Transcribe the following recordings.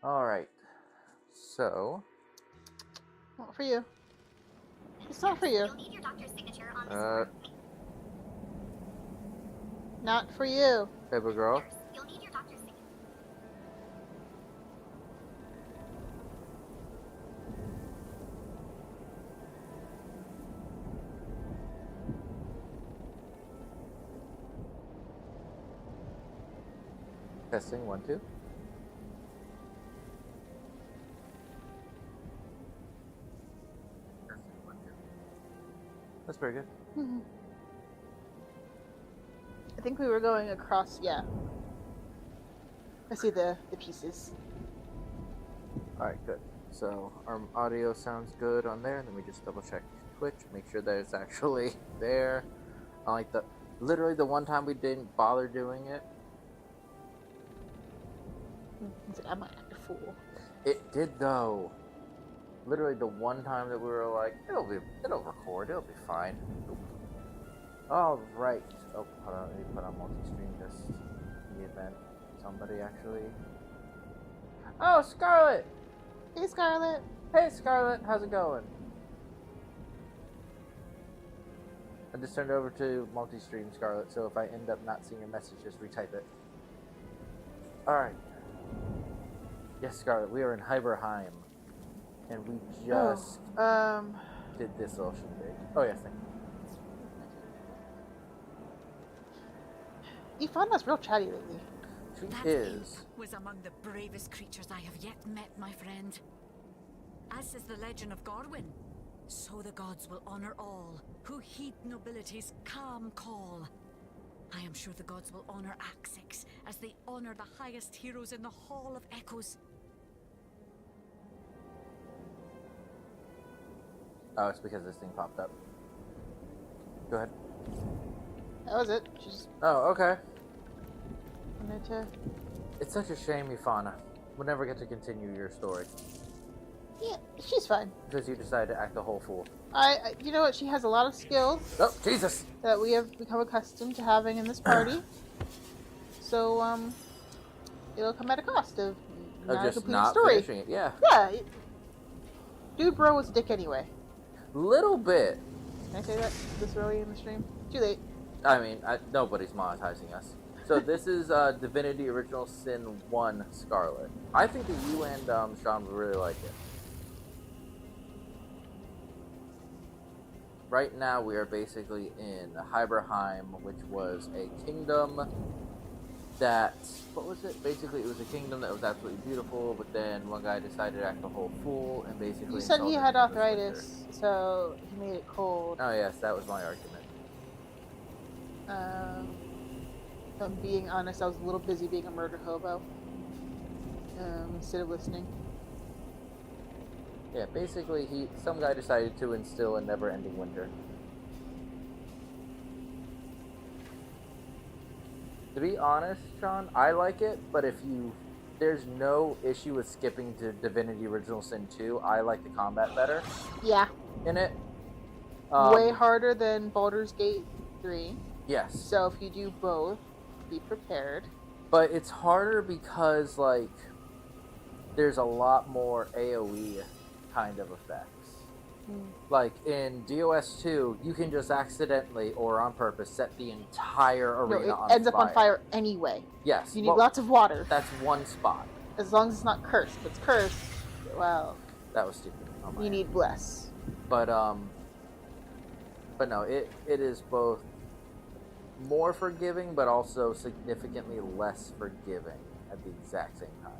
Alright. So, Not for you. It's not for you. You'll need your doctor's signature on this uh, form. Not for you. paper girl. Nurse, you'll need your doctor's signature. Testing, 1, 2. Testing, 1, 2. That's pretty good. I think we were going across, yeah. I see the pieces. Alright, good. So, our audio sounds good on there. Let me just double check Twitch, make sure that it's actually there. Unlike literally the one time we didn't bother doing it. I might act a fool. It did though. Literally the one time that we were like, it'll record, it'll be fine. Nope. Alright. Oh, hold on, let me put on multi-stream just in the event somebody actually... Oh, Scarlet! Hey, Scarlet. Hey, Scarlet, how's it going? I just turned over to multi-stream, Scarlet, so if I end up not seeing your message, just retype it. Alright. Yes, Scarlet, we are in Hiberheim. And we just did this little shindig. Oh, yes, thank you. You found us real chatty lately. She That is. imp was among the bravest creatures I have yet met, my friend. As is the legend of Gorwyn, so the gods will honor all who heed nobility's calm call. I am sure the gods will honor Axix as they honor the highest heroes in the Hall of Echoes. Oh, it's because this thing popped up. Go ahead. That was it. She just Oh, okay. wanted to... It's such a shame, Ifana. We'll never get to continue your story. Yeah, she's fine. Because you decided to act a whole fool. You know what? She has a lot of skills Oh, Jesus! that we have become accustomed to having in this party. So, it'll come at a cost of not just completing not story. finishing it, yeah. Yeah. Dude, bro was a dick anyway. Little bit. Can I say that this early in the stream? Too late. I mean, nobody's monetizing us. So this is Divinity Original Sin 1 Scarlet. I think that you and Sean would really like it. Right now we are basically in Hiberheim, which was a kingdom that... What was it? Basically it was a kingdom that was absolutely beautiful, but then one guy decided to act a whole fool and basically... You said he insulted had him this arthritis, so he made it cold. winter. Oh yes, that was my argument. If I'm being honest, I was a little busy being a murder hobo. Instead of listening. Yeah, basically some guy decided to instill a never-ending winter. To be honest, Sean, I like it, but there's no issue with skipping to Divinity Original Sin 2. I like the combat better Yeah. in it. Way harder than Baldur's Gate 3. Yes. So if you do both, be prepared. But it's harder because, like, there's a lot more AoE kind of effects. Like, in DOS 2, you can just accidentally, or on purpose, set the entire arena on fire. It ends up on fire anyway. Yes. You need lots of water. That's one spot. As long as it's not cursed. If it's cursed, well, That was stupid. Oh my you need bless. But no, it is both more forgiving, but also significantly less forgiving at the exact same time.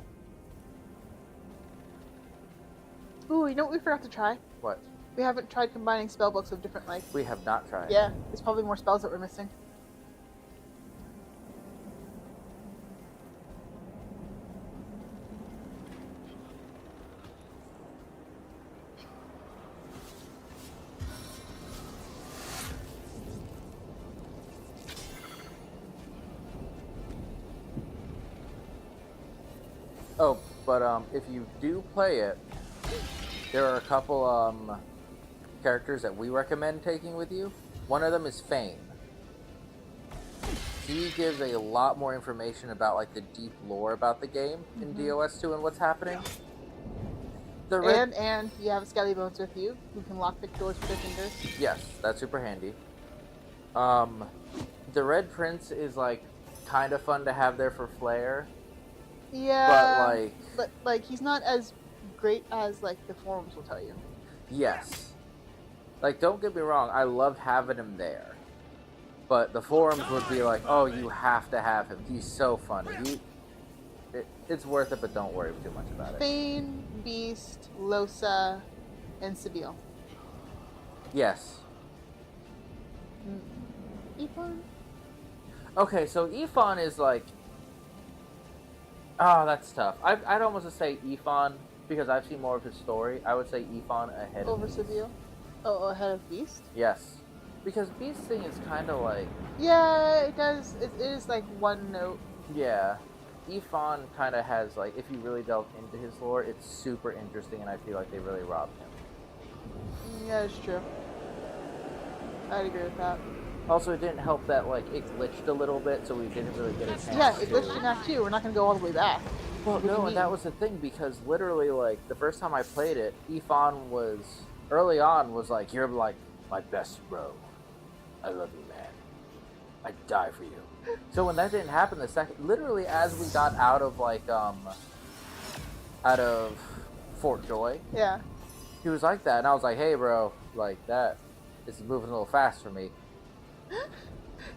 Ooh, you know what we forgot to try? What? We haven't tried combining spell books of different, like... We have not tried. Yeah, there's probably more spells that we're missing. Oh, but if you do play it, there are a couple characters that we recommend taking with you. One of them is Fane. he gives a lot more information about like the deep lore about the game in DOS 2 and what's happening. The red... And you have Skelly Bones with you, who can lockpick doors with their fingers. Yes, that's super handy. The Red Prince is like kind of fun to have there for flair. Yeah, but like he's not as great as like the forums will tell you. Yes. Like, don't get me wrong, I love having him there. But the forums would be like, oh, you have to have him. He's so funny. It's worth it, but don't worry too much about it. Thane, Beast, Losa, and Sabille. Yes. Ifan? Okay, so Ifan is like... Oh, that's tough. I'd almost say Ifan, because I've seen more of his story. I would say Ifan ahead of Beast. Over Sabille? Oh, ahead of Beast? Yes. Because Beast's thing is kind of like... Yeah, it does. It is like one note. Yeah. Ifan kind of has, like, if you really delve into his lore, it's super interesting, and I feel like they really robbed him. Yeah, it's true. I'd agree with that. Also, it didn't help that, like, it glitched a little bit, so we didn't really get a chance Yeah, it glitched in Act 2. We're not going to go all the way back. Well, no, and that was the thing, because literally, like, the first time I played it, Ifan was, early on, was like, you're, like, my best bro. I love you, man. I'd die for you. So when that didn't happen the second, literally as we got out of, like, out of Fort Joy. Yeah. He was like that, and I was like, hey, bro, like, that is moving a little fast for me.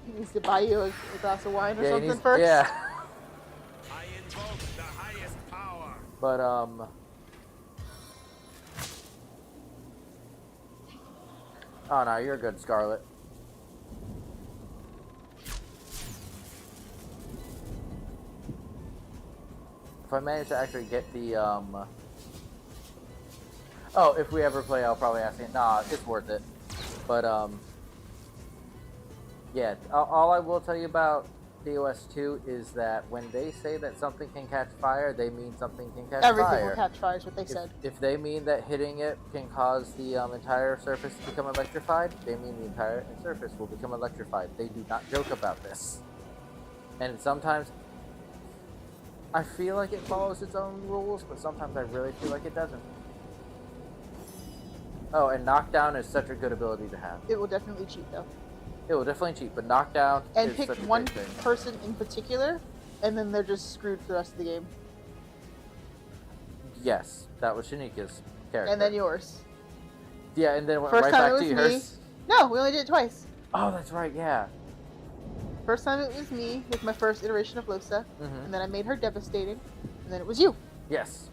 He needs to buy you a glass of wine or something needs, first? Yeah. I invoke the highest power. But, oh, no, you're good, Scarlet. If I manage to actually get the, Oh, if we ever play, I'll probably ask it. Nah, it's worth it. But, yeah, all I will tell you about DOS 2 is that when they say that something can catch fire, they mean something can catch Everything fire. will catch fire is what they said. If they mean that hitting it can cause the entire surface to become electrified, they mean the entire surface will become electrified. They do not joke about this. And sometimes I feel like it follows its own rules, but sometimes I really feel like it doesn't. Oh, and knockdown is such a good ability to have. It will definitely cheat, though. It will definitely cheat, but knockdown And is pick such a one big thing. person in particular, and then they're just screwed for the rest of the game. Yes, that was Shanika's character. And then yours. Yeah, and then it went First right time back it to was me. yours. No, we only did it twice. Oh, that's right, yeah. First time it was me with my first iteration of Losa, Mhm. and then I made her devastating, and then it was you. Yes.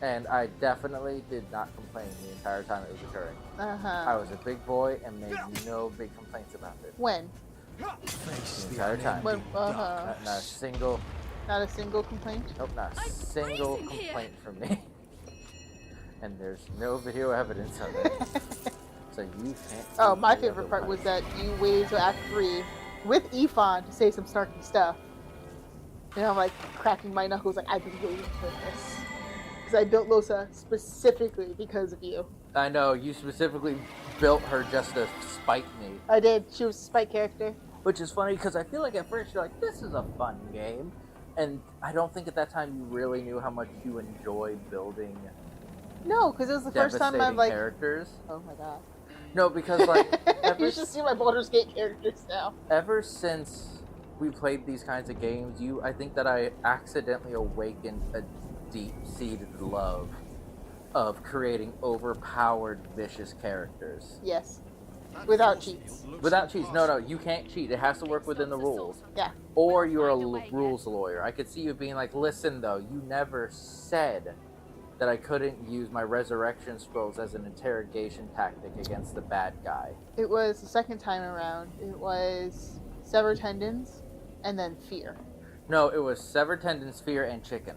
And I definitely did not complain the entire time it was occurring. I was a big boy and made no big complaints about it. When? The entire time. When? Not a single, Not a single complaint? nope, not a single complaint from me. And there's no video evidence of it. So you can't. Oh, my see the favorite part other was way. that you waited till Act 3 with Ifan to say some snarky stuff. And I'm like cracking my knuckles like, I've been waiting for this. Because I built Losa specifically because of you. I know, you specifically built her just to spite me. I did. She was a spite character. Which is funny because I feel like at first you're like, this is a fun game. And I don't think at that time you really knew how much you enjoy building No, because it was the first time devastating I've like. characters. Oh my god. No, because like You should see my Baldur's Gate characters now. ever since we played these kinds of games, I think that I accidentally awakened a deep-seated love of creating overpowered, vicious characters. Yes. Without cheats. Without cheats. No, you can't cheat. It has to work within the rules. Yeah. Or you're a rules lawyer. I could see you being like, listen though, you never said that I couldn't use my resurrection scrolls as an interrogation tactic against the bad guy. It was the second time around. It was severed tendons and then fear. No, it was severed tendons, fear, and chicken.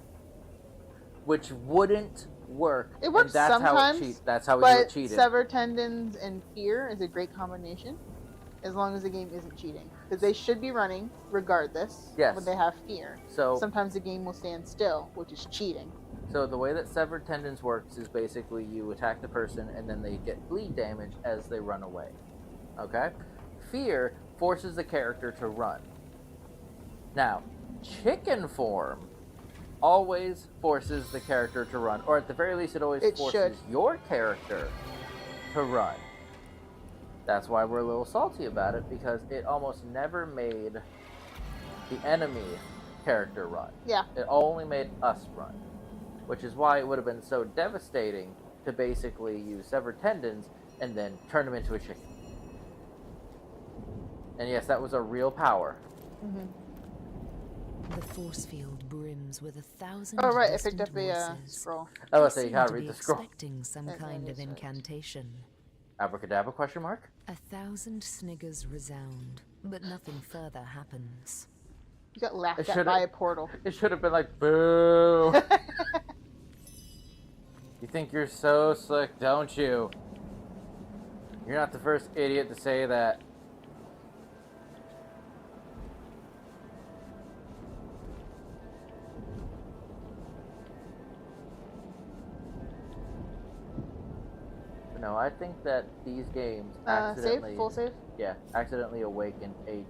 Which wouldn't work. It works and that's sometimes, how that's how you but cheated. severed tendons and fear is a great combination, as long as the game isn't cheating. Because they should be running regardless Yes. when they have fear. So Sometimes the game will stand still, which is cheating. So the way that severed tendons works is basically you attack the person and then they get bleed damage as they run away. Okay? Fear forces the character to run. Now, chicken form always forces the character to run, or at the very least, it always It forces should. your character to run. That's why we're a little salty about it, because it almost never made the enemy character run. Yeah. It only made us run, which is why it would have been so devastating to basically use severed tendons and then turn him into a chicken. And yes, that was a real power. Mm-hmm. The force field brims with 1,000 Oh, right. I picked distant up a voices. scroll. I They was saying, you seem gotta to read be the scroll. expecting some And kind then of it says- incantation. Abracadabra, question mark? 1,000 sniggers resound, but nothing further happens. You got laughed It at should've- by a portal. It should have been like, boo! You think you're so slick, don't you? You're not the first idiot to say that. No, I think that these games accidentally, Save? Full save? yeah, accidentally awakened a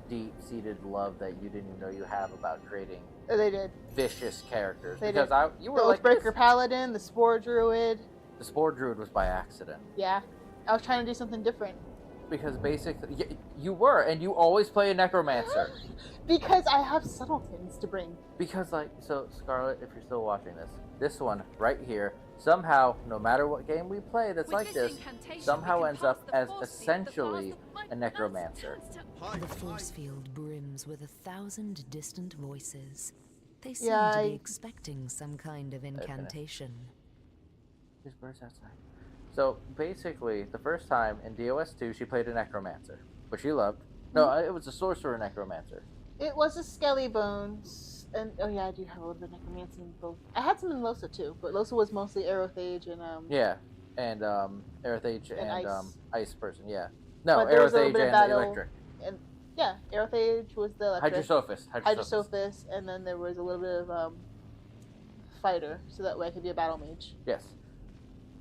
deep-seated love that you didn't even know you have about creating Oh, they did. vicious characters. They because did. you The were like, Oathbreaker this- Paladin, the Spore Druid. the Spore Druid was by accident. Yeah. I was trying to do something different. Because basically, you were, and you always play a Necromancer. Because I have subtletons to bring. Because, like, so, Scarlet, if you're still watching this one right here, somehow, no matter what game we play that's like this, somehow ends up as essentially a Necromancer. The force field brims with 1,000 distant voices. They seem Yeah, to be I- expecting some kind of incantation. There's birds outside. So, basically, the first time in DOS 2, she played a Necromancer, which she loved. No, it was a Sorcerer Necromancer. It was a Skelly Bones. And, oh yeah, I do have a little bit of Necromancy in both. I had some in Losa too, but Losa was mostly Aerothage and, Yeah, and Aerothage and Ice. Ice person, yeah. No, But there was a little Aerothage bit of and battle. Electric. And, yeah, Aerothage was the electric. Hydrosophist. Hydrosophist, and then there was a little bit of, Fighter, so that way I could be a Battle Mage. Yes.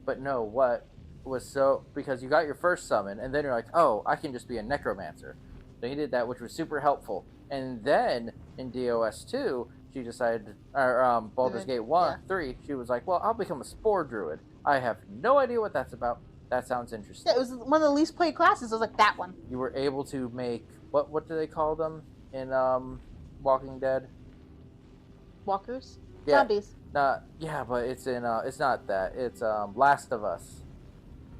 But no, what was so... Because you got your first summon, and then you're like, oh, I can just be a Necromancer. So you did that, which was super helpful. And then, in DOS 2, she decided... Or, Baldur's Gate 3, she was like, well, I'll become a Spore Druid. I have no idea what that's about. That sounds interesting. Yeah, it was one of the least played classes. I was like, that one. You were able to make... What do they call them in, Walking Dead? Walkers? Yeah. Zombies. Yeah, but it's in it's not that. It's Last of Us.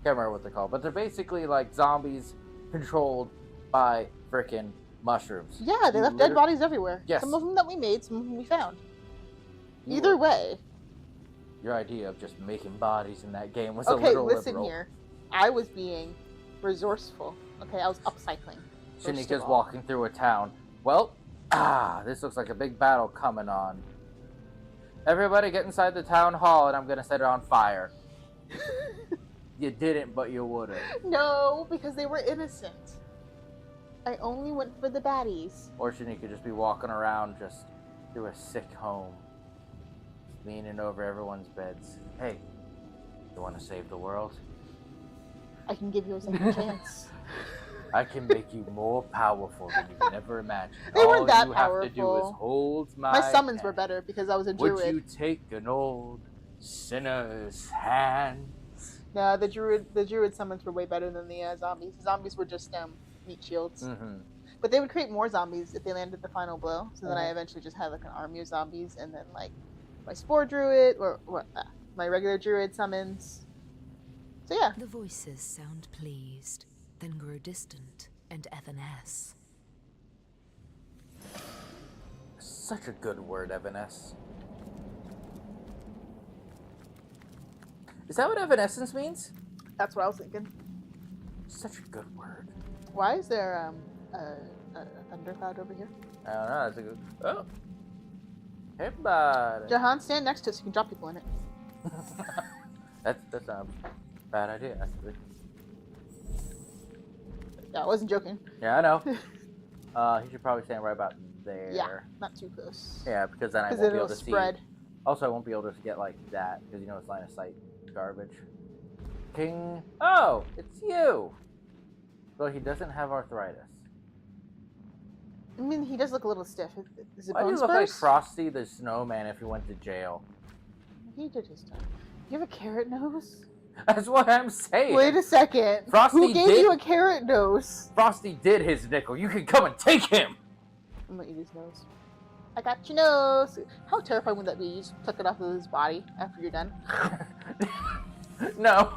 Can't remember what they're called, but they're basically like zombies controlled by frickin' mushrooms. Yeah, they left dead bodies everywhere. Yes. Some of them that we made, some of them we found. You Either were- way. Your idea of just making bodies in that game was a Okay, little listen liberal. here. I was being resourceful. Okay, I was upcycling. first of Shanika's all. walking through a town. Well, this looks like a big battle coming on. Everybody get inside the town hall and I'm gonna set it on fire. You didn't, but you would've. No, because they were innocent. I only went for the baddies. Or Shanika could just be walking around just through a sick home, leaning over everyone's beds. Hey, you want to save the world? I can give you a second chance. I can make you more powerful than you can ever imagine. They weren't All that you have to do is powerful. hold my My summons hand. were better because I was a Would druid. you take an old sinner's hand? No, the druid summons were way better than the zombies. The zombies were just meat shields. Mm-hmm. But they would create more zombies if they landed the final blow. So then I Mhm. eventually just had like an army of zombies, and then like my spore druid or my regular druid summons. So yeah, The voices sound pleased, then grow distant and evanesce. Such a good word, Evanescence. Is that what evanescence means? that's what I was thinking. Such a good word. Why is there a thundercloud over here? I don't know. That's a good. Oh, hey, bud. Jahan, stand next to it so you can drop people in it. That's not a bad idea, actually. Yeah, I wasn't joking. Yeah, I know. He should probably stand right about there. Yeah, not too close. Yeah, because then I Because won't be it'll able to spread. see. Also, I won't be able to get like that because you know it's line of sight garbage. King. Oh, it's you. Well, he doesn't have arthritis. I mean, he does look a little stiff. Is it Why do you bone look like spurs? Frosty the Snowman if he went to jail? He did his time. You have a carrot nose? That's what I'm saying. Wait a second. Frosty Who gave did- you a carrot nose? Frosty did his nickel. You can come and take him. I'm gonna eat his nose. I got your nose. How terrifying would that be? You just pluck it off of his body after you're done. No.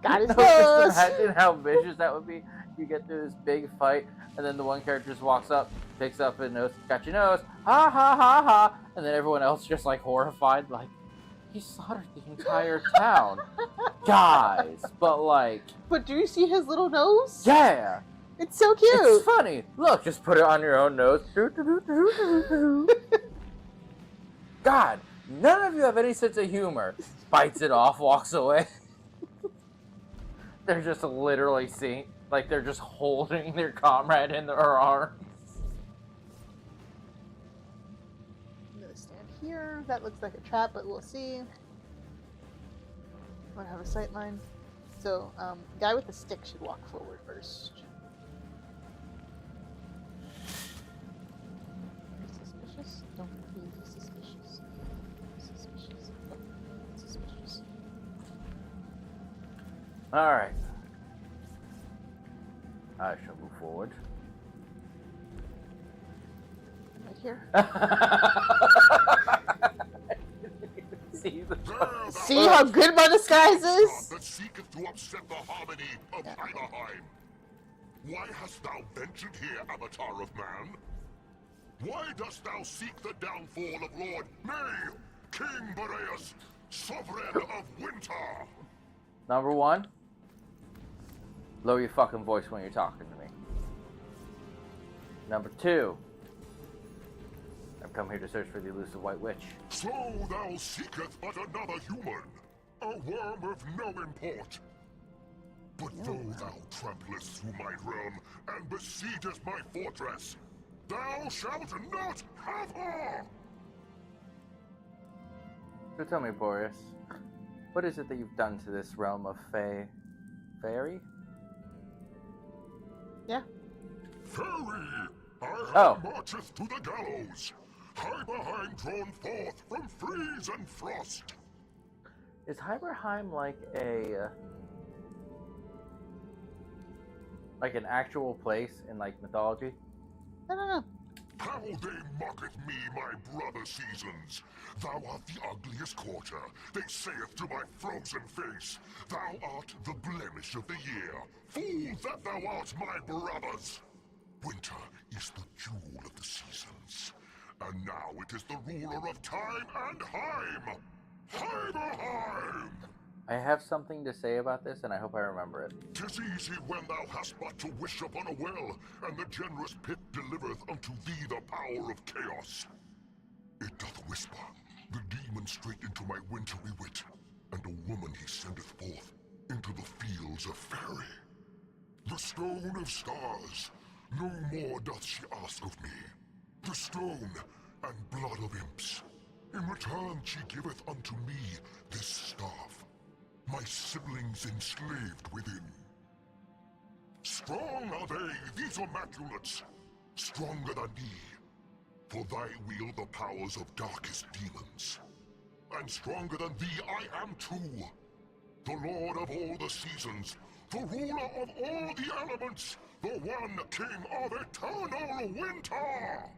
Got his No, nose. just imagine how vicious that would be. You get through this big fight, and then the one character just walks up, picks up his nose, got your nose, ha ha ha ha, and then everyone else just like horrified, like, he slaughtered the entire town. Guys, but like, But do you see his little nose? yeah. It's so cute. It's funny. Look, just put it on your own nose. God, none of you have any sense of humor. Bites it off, walks away. They're just literally seeing, like they're just holding their comrade in their arms. I'm gonna stand here. That looks like a trap, but we'll see. I'm gonna have a sight line. So, guy with the stick should walk forward first. Suspicious? Don't be suspicious. Suspicious. Suspicious. Alright. I shall move forward. Right here. See how good my disguise is? That seeketh to upset the harmony of Hiberheim. Why hast thou ventured here, Avatar of Man? Why dost thou seek the downfall of Lord, nay, King Boreas, Sovereign of Winter? Number one, lower your fucking voice when you're talking to me. Number two, I've come here to search for the elusive White Witch. So thou seeketh but another human, a worm of no import. But though thou tramplest through my realm and besiegest my fortress, thou shalt not have her! So tell me, Boreas, what is it that you've done to this realm of fairy? Yeah. Fairy! I Oh. marcheth to the gallows, Hiberheim drawn forth from freeze and frost. Is Hiberheim like an actual place in like mythology? I don't know. How they mocketh me, my brother seasons. Thou art the ugliest quarter, they saith to my frozen face. Thou art the blemish of the year. Fool that thou art, my brothers! Winter is the jewel of the seasons. And now it is the ruler of time and Heim! Hiberheim! I have something to say about this, and I hope I remember it. 'Tis easy when thou hast but to wish upon a well, and the generous pit delivereth unto thee the power of chaos. It doth whisper, the demon straight into my wintry wit, and a woman he sendeth forth into the fields of faery. The stone of stars, no more doth she ask of me. The stone and blood of imps. In return she giveth unto me this staff, my siblings enslaved within. Strong are they, these immaculates, stronger than thee, for thy wield the powers of darkest demons. And stronger than thee I am too, the lord of all the seasons, the ruler of all the elements, the one king of eternal winter!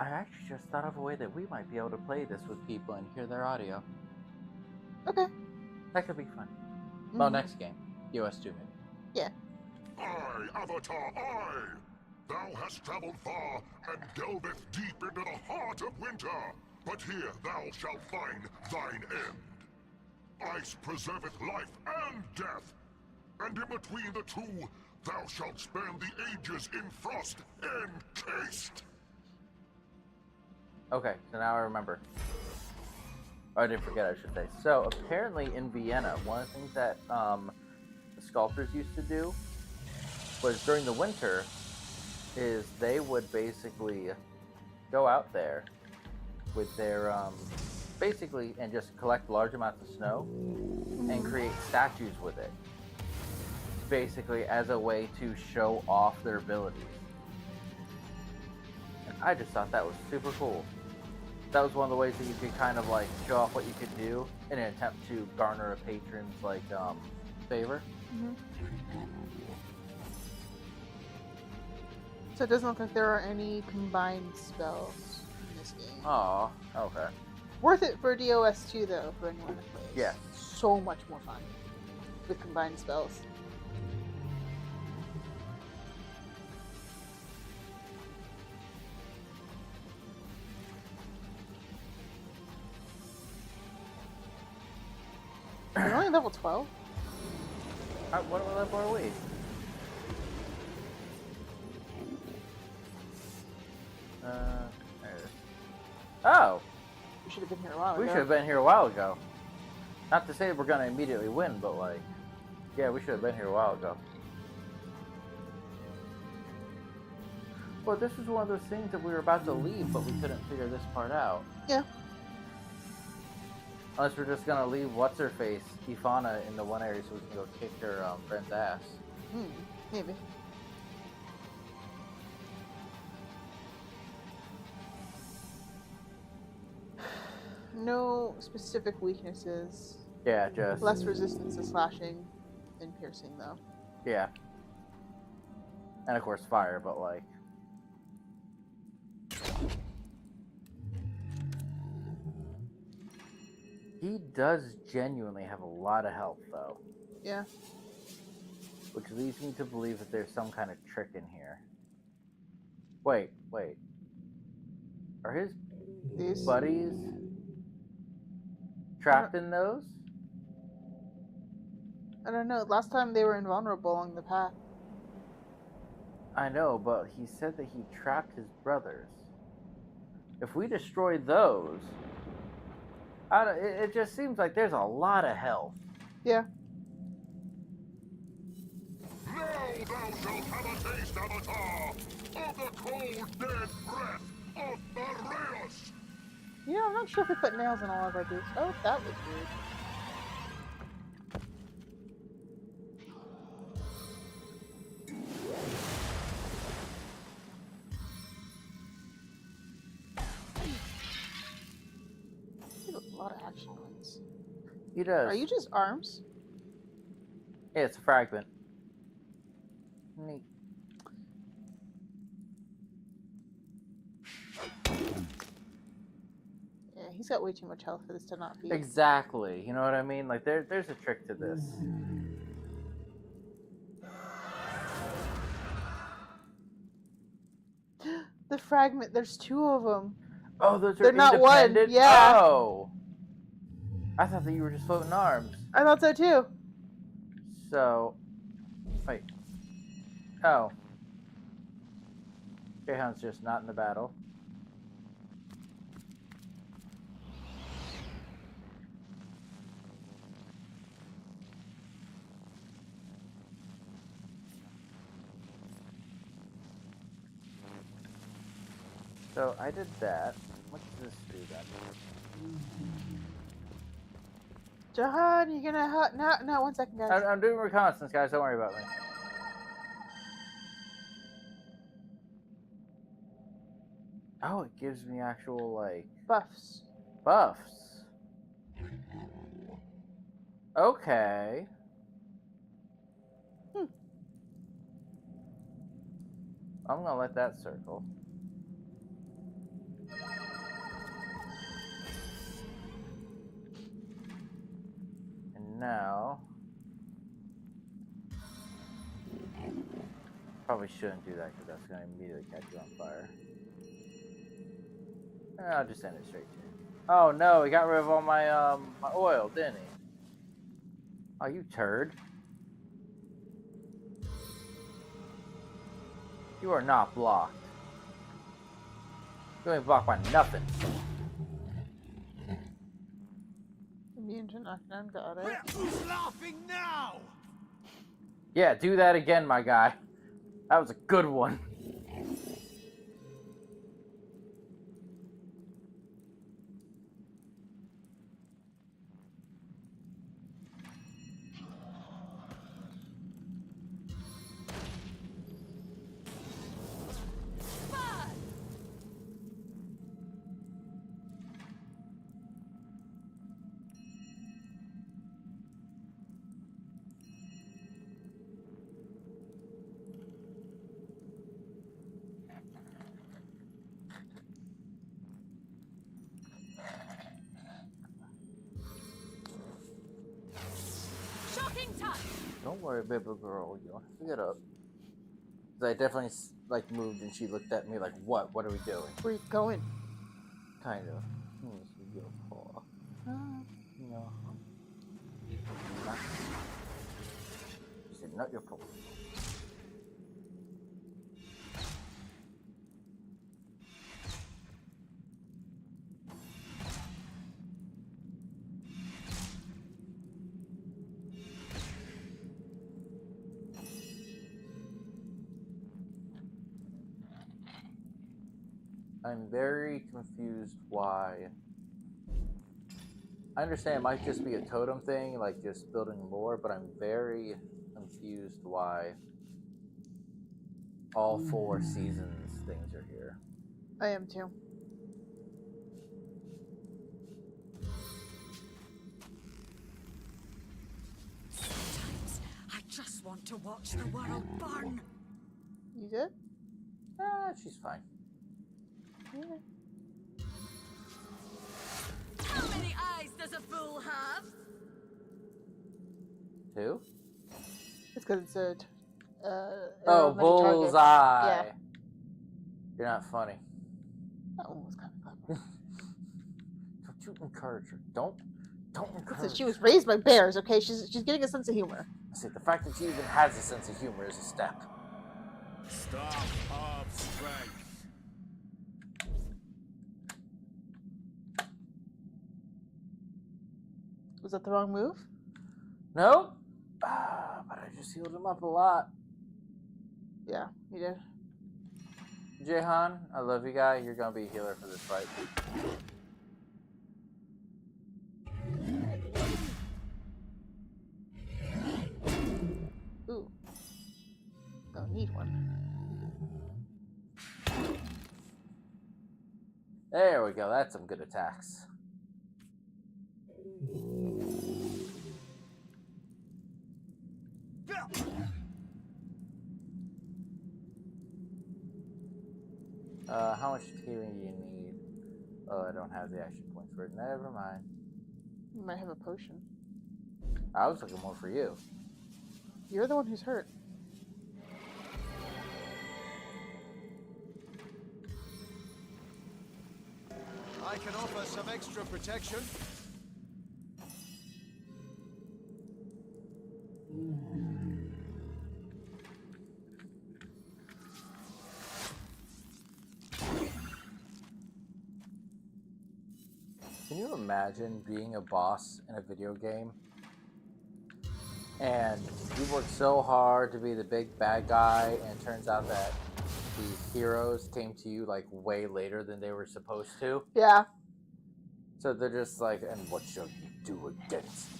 I actually just thought of a way that we might be able to play this with people and hear their audio. Okay. That could be fun. Well, next game. US 2 maybe. Yeah. I, Avatar, I! Thou hast traveled far and delveth deep into the heart of winter, but here thou shalt find thine end. Ice preserveth life and death, and in between the two thou shalt spend the ages in frost encased. Okay, so now I remember. Oh, I didn't forget, I should say. So, apparently in Vienna, one of the things that the sculptors used to do was during the winter is they would basically go out there with their, basically, and just collect large amounts of snow and create statues with it. Basically as a way to show off their abilities. I just thought that was super cool. That was one of the ways that you could kind of like show off what you could do in an attempt to garner a patron's like favor. Mm-hmm. So it doesn't look like there are any combined spells in this game. Oh, okay. Worth it for DOS 2 though, for anyone that plays. Yeah. So much more fun with combined spells. You're only level 12? What level are we? There it is. Oh! We should have been here a while We ago. should have been here a while ago. Not to say we're gonna immediately win, but like, yeah, we should have been here a while ago. Well, this is one of those things that we were about to leave, but we couldn't figure this part out. Yeah. Unless we're just gonna leave what's-her-face, Ifana, in the one area so we can go kick her friend's ass. Maybe. No specific weaknesses. Yeah, just... Less resistance to slashing and piercing, though. Yeah. And of course fire, but like... He does genuinely have a lot of health, though. Yeah. Which leads me to believe that there's some kind of trick in here. Wait. Are his These? buddies trapped in those? I don't know. Last time they were invulnerable along the path. I know, but he said that he trapped his brothers. If we destroy those... it just seems like there's a lot of health. Yeah. Now thou shalt have a taste, Avatar, of the cold, dead breath of Boreas! You know, I'm not sure if we put nails in all of our boots. Oh, that was weird. A lot of action points. He does. Are you just arms? Yeah, it's a fragment. Neat. Yeah, he's got way too much health for this to not be. Exactly. You know what I mean? Like, there's a trick to this. The fragment, there's two of them. Oh, those are They're not one, independent? yeah. Oh. I thought that you were just floating arms. I thought so too. So, wait. Oh. Greyhound's just not in the battle. So I did that. What does this do then? Jahan, you're gonna help? No, 1 second, guys. I'm doing reconnaissance, guys. Don't worry about me. Oh, it gives me actual, like, Buffs. buffs. Okay. I'm gonna let that circle. And now... Probably shouldn't do that because that's gonna immediately catch you on fire. I'll just send it straight to you. Oh no, he got rid of all my my oil, didn't he? Oh, you turd. You are not blocked. You ain't blocked by nothing. Immune to knockdown, got it. Who's laughing now? Yeah, do that again, my guy. That was a good one. worry, baby girl. You don't have to get up. 'Cause I definitely like moved, and she looked at me like, "What? What are we doing?" Where you going? Kind of. This is your paw. No. Not. She said, "Not your paw." I'm very confused why. I understand it might just be a totem thing, like just building more, but I'm very confused why all 4 seasons things are here. I am too. Sometimes I just want to watch the world burn. You good? She's fine. Yeah. How many eyes does a fool have? 2? It's because it's a. Oh, many targets. bullseye! Yeah. You're not funny. That one was kind of clever. Don't you encourage her. Don't encourage Listen, she was her. raised by bears. Okay, she's getting a sense of humor. See, the fact that she even has a sense of humor is a step. Staff of strength. Was that the wrong move? Nope. But I just healed him up a lot. Yeah, you did. Jehan, I love you, guy. You're gonna be a healer for this fight. Ooh. Don't need one. There we go. That's some good attacks. How much healing do you need? Oh, I don't have the action points for it. Never mind. You might have a potion. I was looking more for you. You're the one who's hurt. I can offer some extra protection. Can you imagine being a boss in a video game? And you worked so hard to be the big bad guy, and it turns out that the heroes came to you like way later than they were supposed to. Yeah. So they're just like, and what shall you do against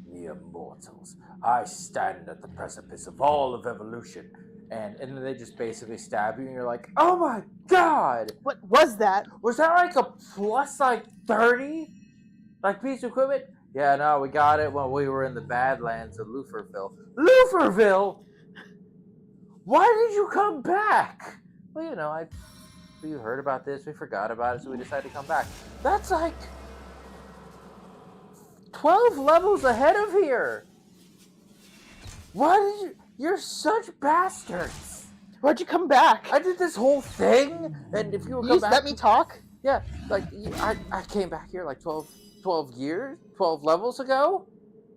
the immortals? I stand at the precipice of all of evolution. And then they just basically stab you, and you're like, oh my god! What was that? Was that like a plus like 30? Like piece of equipment? Yeah, no, we got it when we were in the Badlands of Luferville. Luferville? Why did you come back? Well, you know, we heard about this, we forgot about it, so we decided to come back. That's like 12 levels ahead of here. Why did you? You're such bastards. Why'd you come back? I did this whole thing, and if you would You come just back, let me talk? yeah, like I came back here like 12 years, 12 levels ago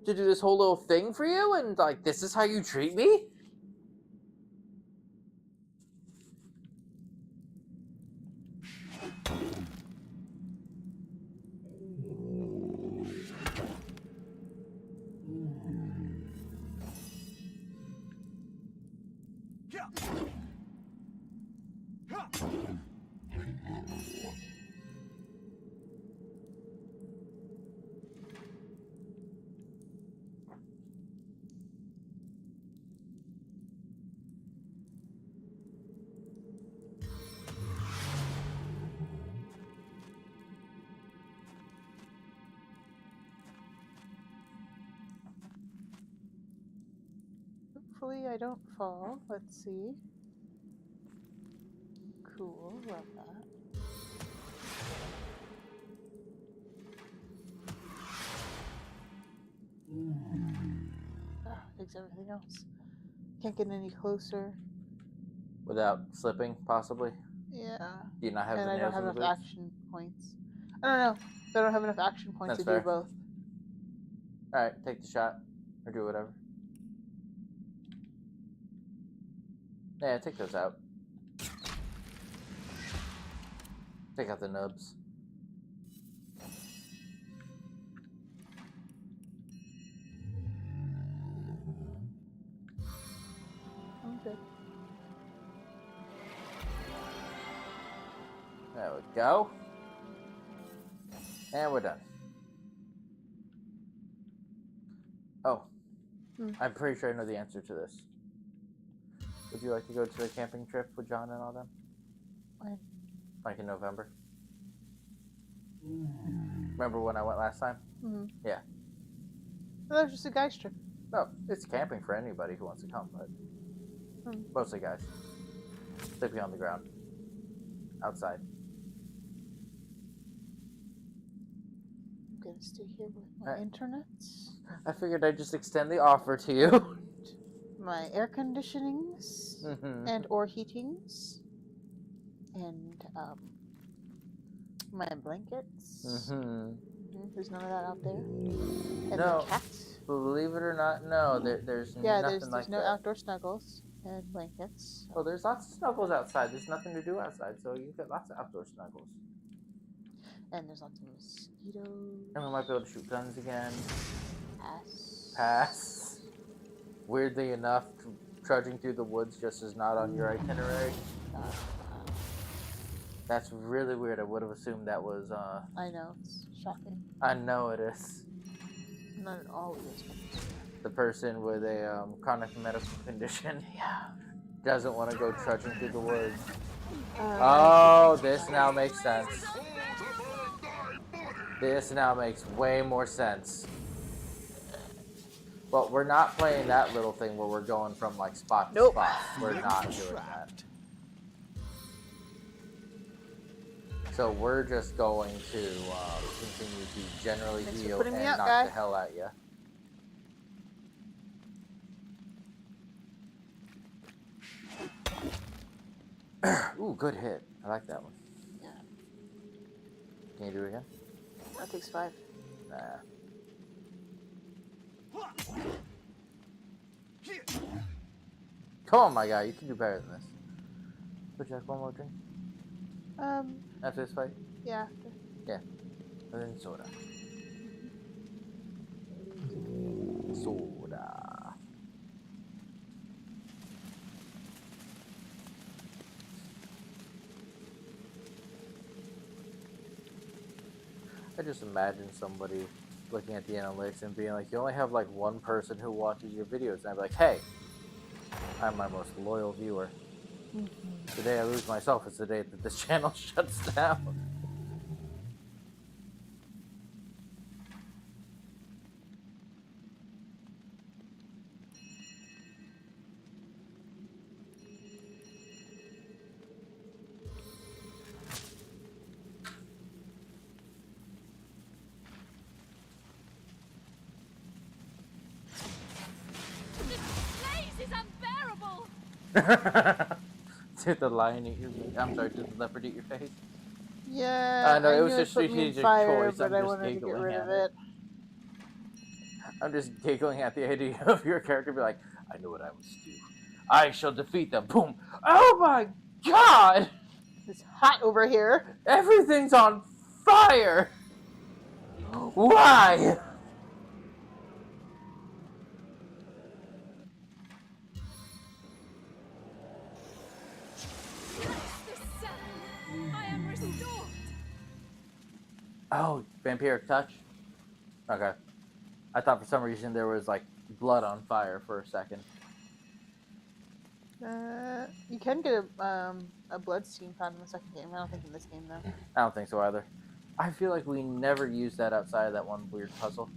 to do this whole little thing for you, and like this is how you treat me? Hopefully I don't fall. Let's see. Cool, love that. fix everything else. Can't get any closer. Without slipping, possibly. Yeah. Do you not have And the I don't nails have in the enough boots? action points. I don't know. I don't have enough action points That's to do fair. both. All right, take the shot or do whatever. Yeah, take those out. Take out the nubs. I'm good. There we go. And we're done. Oh, I'm pretty sure I know the answer to this. Would you like to go to a camping trip with John and all them? When? Like in November? Remember when I went last time? Mm-hmm. Yeah. Well, that was just a guy's trip. No, it's camping for anybody who wants to come, but mostly guys. Sleeping on the ground. Outside. I'm gonna stay here with my internet, I figured I'd just extend the offer to you. my air conditionings, and or heatings, and my blankets. There's none of that out there. And No, the cat. believe it or not, no. There's nothing there's like no that. outdoor snuggles and blankets. Well, there's lots of snuggles outside. There's nothing to do outside, so you can get lots of outdoor snuggles. And there's lots of mosquitoes. And we might be able to shoot guns again. Pass. Weirdly enough, trudging through the woods just is not on your itinerary. That's really weird. I would have assumed that was, I know, it's shocking. I know it is. Not at all weird. The person with a chronic medical condition doesn't want to go trudging through the woods. Oh, this now makes sense. This now makes way more sense. Well, we're not playing that little thing where we're going from like spot to spot. We're not doing that. So we're just going to continue to generally Thanks for heal putting and me out, knock guy. the hell at you. Ooh, good hit. I like that one. Yeah. Can you do it again? That takes 5. Nah. Come on, my guy. You can do better than this. Would you like one more drink? After this fight? Yeah. Yeah. And then soda. Soda. I just imagine somebody looking at the analytics and being like, you only have like one person who watches your videos. And I'd be like, hey, I'm my most loyal viewer. The day I lose myself is the day that this channel shuts down. This is unbearable! Did the lion eat your I'm sorry, did the leopard eat your face? Yeah. No, I it was knew just put me in strategic fire, choice. but I'm I just wanted to get giggling rid at of it. it. I'm just giggling at the idea of your character be like, I know what I must do. I shall defeat them. Boom. Oh my god! It's hot over here. Everything's on fire! Why? I am restored. Oh, vampiric touch? Okay. I thought for some reason there was like blood on fire for a second. You can get a blood steam found in the second game. I don't think in this game though. I don't think so either. I feel like we never used that outside of that one weird puzzle.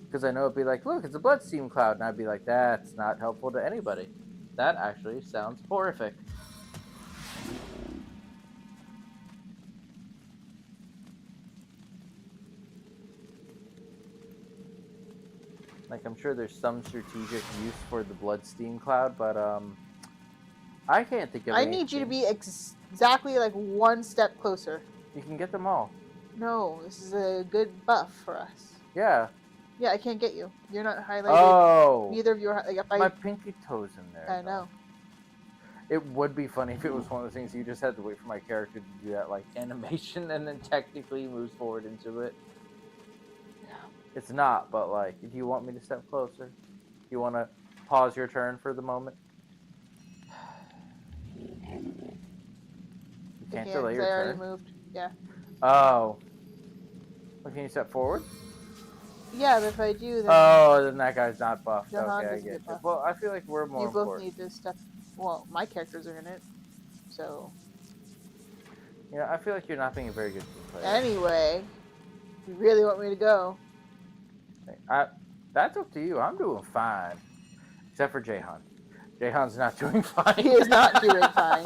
Because I know it'd be like, look, it's a blood steam cloud. And I'd be like, that's not helpful to anybody. That actually sounds horrific. Like, I'm sure there's some strategic use for the bloodsteam cloud, but I can't think of I anything. need you to be exactly like one step closer. You can get them all. No, this is a good buff for us. Yeah. Yeah, I can't get you. You're not highlighted. Oh. Neither of you are. Like, if My pinky toe's in there. I know. It would be funny if it was one of those things you just had to wait for my character to do that, like, animation, and then technically moves forward into it. It's not, but, like, do you want me to step closer? Do you want to pause your turn for the moment? You can't delay your I turn? already moved. Yeah. Oh. Well, can you step forward? Yeah, but if I do, then Oh, then that guy's not buffed. Jahan Okay, I doesn't get get you. buffed. Well, I feel like we're more you both important. need to step. Well, my characters are in it, so. Yeah, I feel like you're not being a very good team player. Anyway, you really want me to go? That's up to you. I'm doing fine. Except for Jahan. Jahan's not doing fine. He is not doing fine.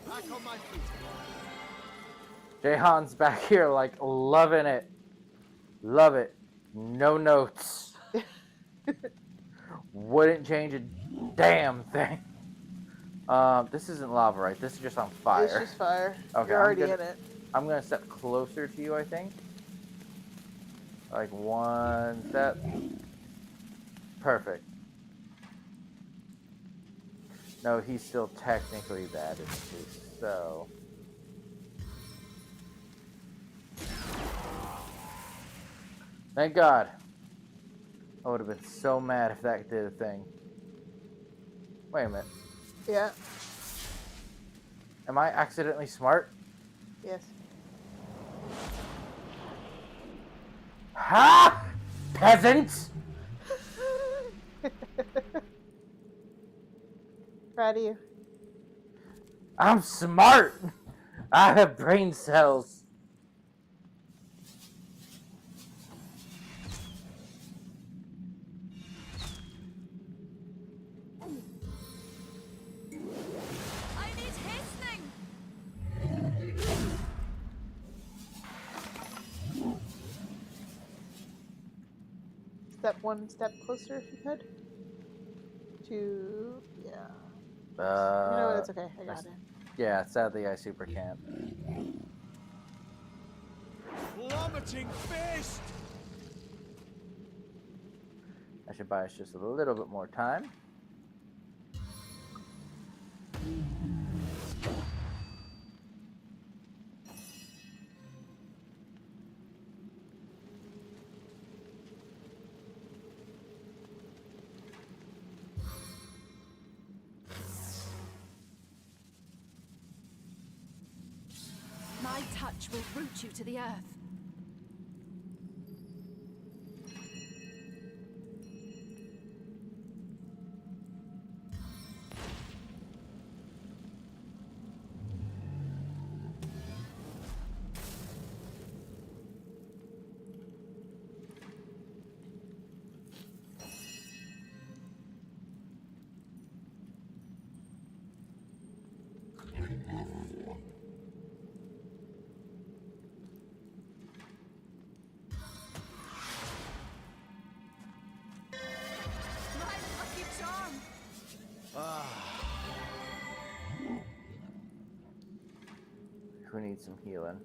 Back on my feet. Jahan's back here, like, loving it. Love it. No notes. Wouldn't change a damn thing. This isn't lava, right? This is just on fire. It's just fire. Okay, You're already in it. I'm gonna step closer to you, I think. Like one step. Perfect. No, he's still technically that, isn't he? So. Thank God. I would have been so mad if that did a thing. Wait a minute. Yeah. Am I accidentally smart? Yes. Ha! Peasants! Proud of you. I'm smart! I have brain cells. I need hastening. Step one step closer if you could. Two. Yeah. You know what? It's okay. I got it. Yeah, sadly I super can't. Plummeting fist! I should buy us just a little bit more time. My touch will root you to the earth. My lucky charm. Who needs some healing?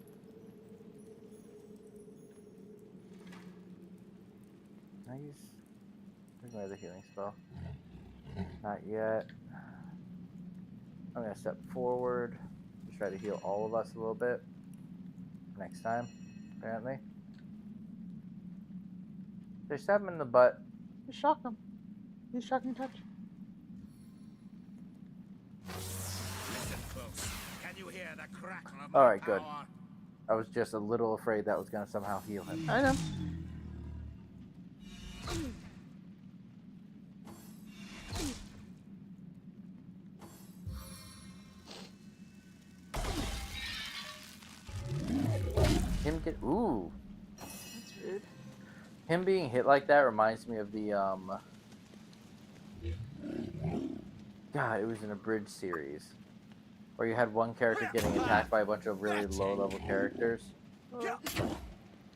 Can I use... Where's my other healing spell? Not yet. I'm gonna step forward. Just try to heal all of us a little bit. Next time, apparently. They stab him in the butt. Just shock him. Use shocking touch. Listen close. Can you hear the crackle of my Alright, good. power? I was just a little afraid that was gonna somehow heal him. I know. Him get... Ooh. That's rude. Him being hit like that reminds me of the, God, it was in a bridge series where you had one character getting attacked by a bunch of really low-level characters,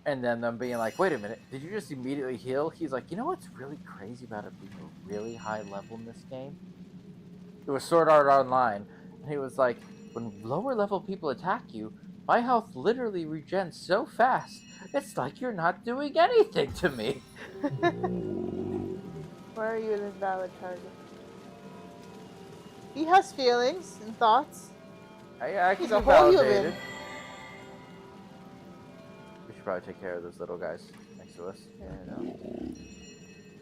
and then them being like, "Wait a minute, did you just immediately heal?" He's like, "You know what's really crazy about it being a really high level in this game? It was Sword Art Online, and he was like, when lower-level people attack you, my health literally regens so fast, it's like you're not doing anything to me." Why are you an invalid target? He has feelings and thoughts. I He's can a be whole validated. human. We should probably take care of those little guys next to us. Yeah, I know.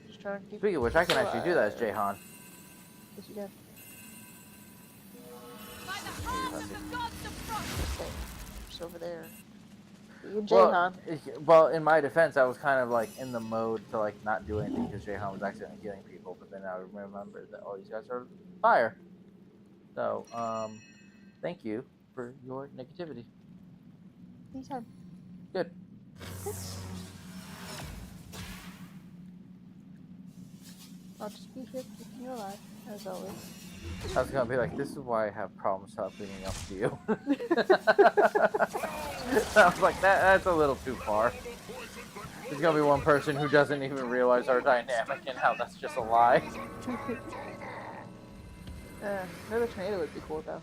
Just trying to keep. Speaking of which, I can actually do that as Jahan. Yes, you can. By the heart of the gods of frost! Okay, just over there. You and Well, Jahan. well, in my defense, I was kind of like in the mode to like not do anything because Jahan was accidentally healing people, but then I remembered that all these guys are fire. So, thank you for your negativity. Anytime. Good. I'll just be here keeping you alive, as always. I was gonna be like, this is why I have problems helping up to you. I was like, that's a little too far. There's gonna be one person who doesn't even realize our dynamic and how that's just a lie. Another tornado would be cool, though.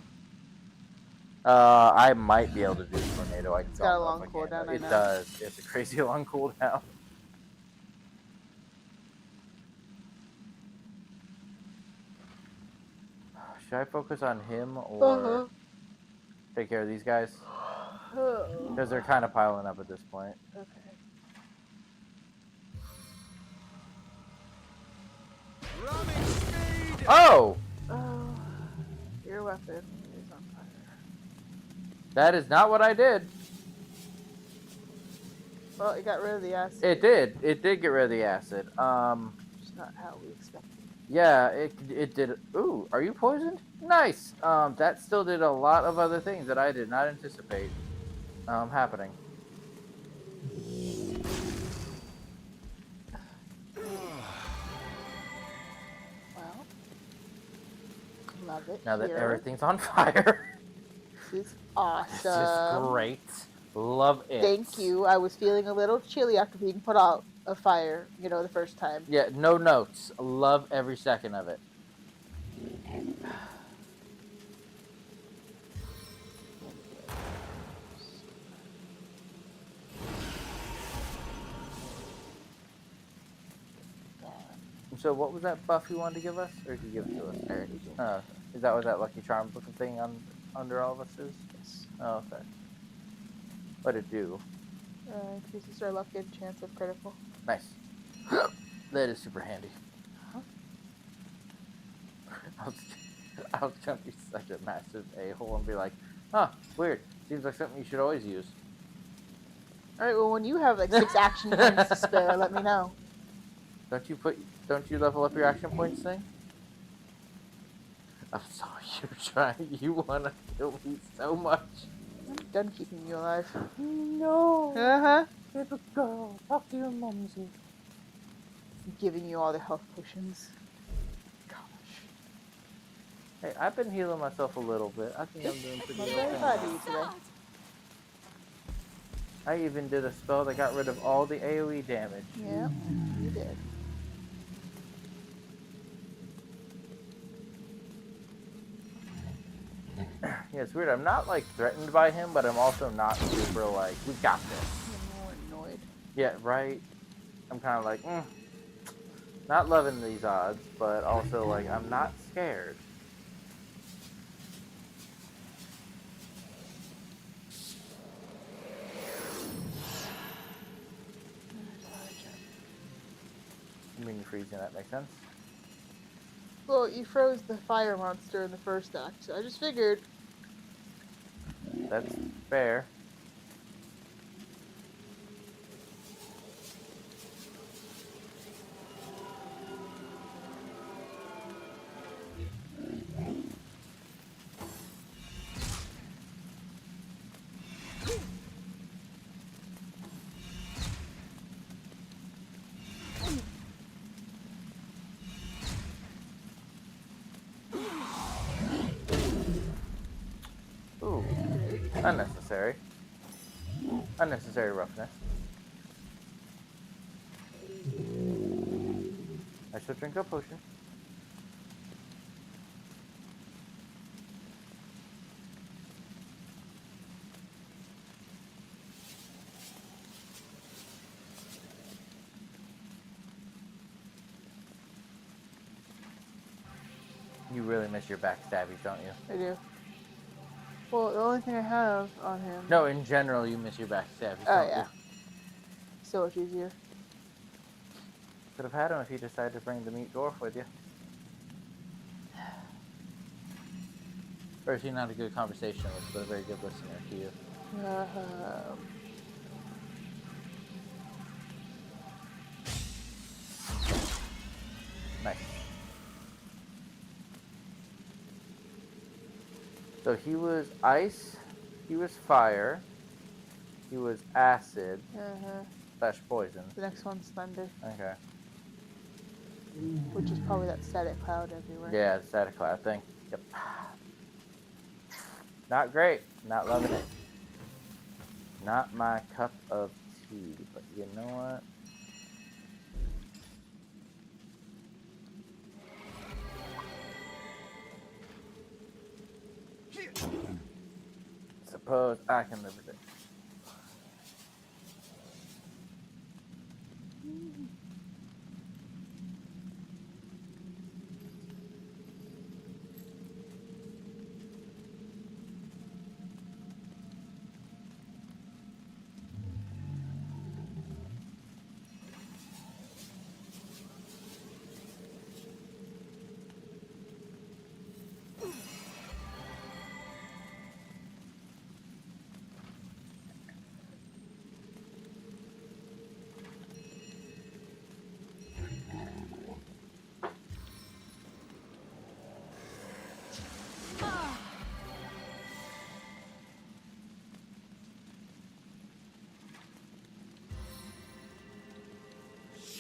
I might be able to do a tornado. It's got a long cooldown, I It know. does. It's a crazy long cooldown. Should I focus on him or take care of these guys? Because they're kind of piling up at this point. Okay. Ramming speed! Oh! Oh, your weapon is on fire. That is not what I did. Well, it got rid of the acid. It did. It did get rid of the acid. Just not how we expected. Yeah, it did. Ooh, are you poisoned? Nice. That still did a lot of other things that I did not anticipate happening. Well, love it. Now that here. everything's on fire. This is awesome. This is great. Love it. Thank you. I was feeling a little chilly after being put out of fire, the first time. Yeah, no notes. Love every second of it. So what was that buff you wanted to give us? Or did you give it to us? I already did. Is that what that Lucky Charms looking thing under all of us is? Yes. Oh, okay. What'd it do? Increases our luck and chance of critical. Nice. That is super handy. I was gonna be such a massive a-hole and be like, huh, weird. Seems like something you should always use. Alright, well, when you have like 6 action points to spare, let me know. Don't you level up your action points thing? I saw you trying. You wanna kill me so much. I'm done keeping you alive. No. Uh-huh. Little girl, talk to your mumsy. I'm giving you all the health potions. Gosh. Hey, I've been healing myself a little bit. I think I'm doing pretty I'm good. very proud of you today. I even did a spell that got rid of all the AoE damage. Yeah, you did. Yeah, it's weird. I'm not like threatened by him, but I'm also not super like, we got this. I'm more annoyed. Yeah, right? I'm kind of like, not loving these odds, but also like, I'm not scared. You mean you're freezing, that makes sense? Well, you froze the fire monster in the first act, so I just figured. That's fair. Unnecessary. Unnecessary roughness. I should drink a potion. You really miss your backstabbies, don't you? I do. Well, the only thing I have on him. No, in general, you miss your backstabbies, Oh, don't yeah. you? So much easier. Could have had him if you decided to bring the meat dwarf with you. Or is he not a good conversationalist, but a very good listener to you? Nice. So he was ice, he was fire, he was acid, / poison. The next one's thunder, Okay. which is probably that static cloud everywhere. Yeah, the static cloud thing. Yep. Not great. Not loving it. Not my cup of tea. But you know what? Suppose I can live with it.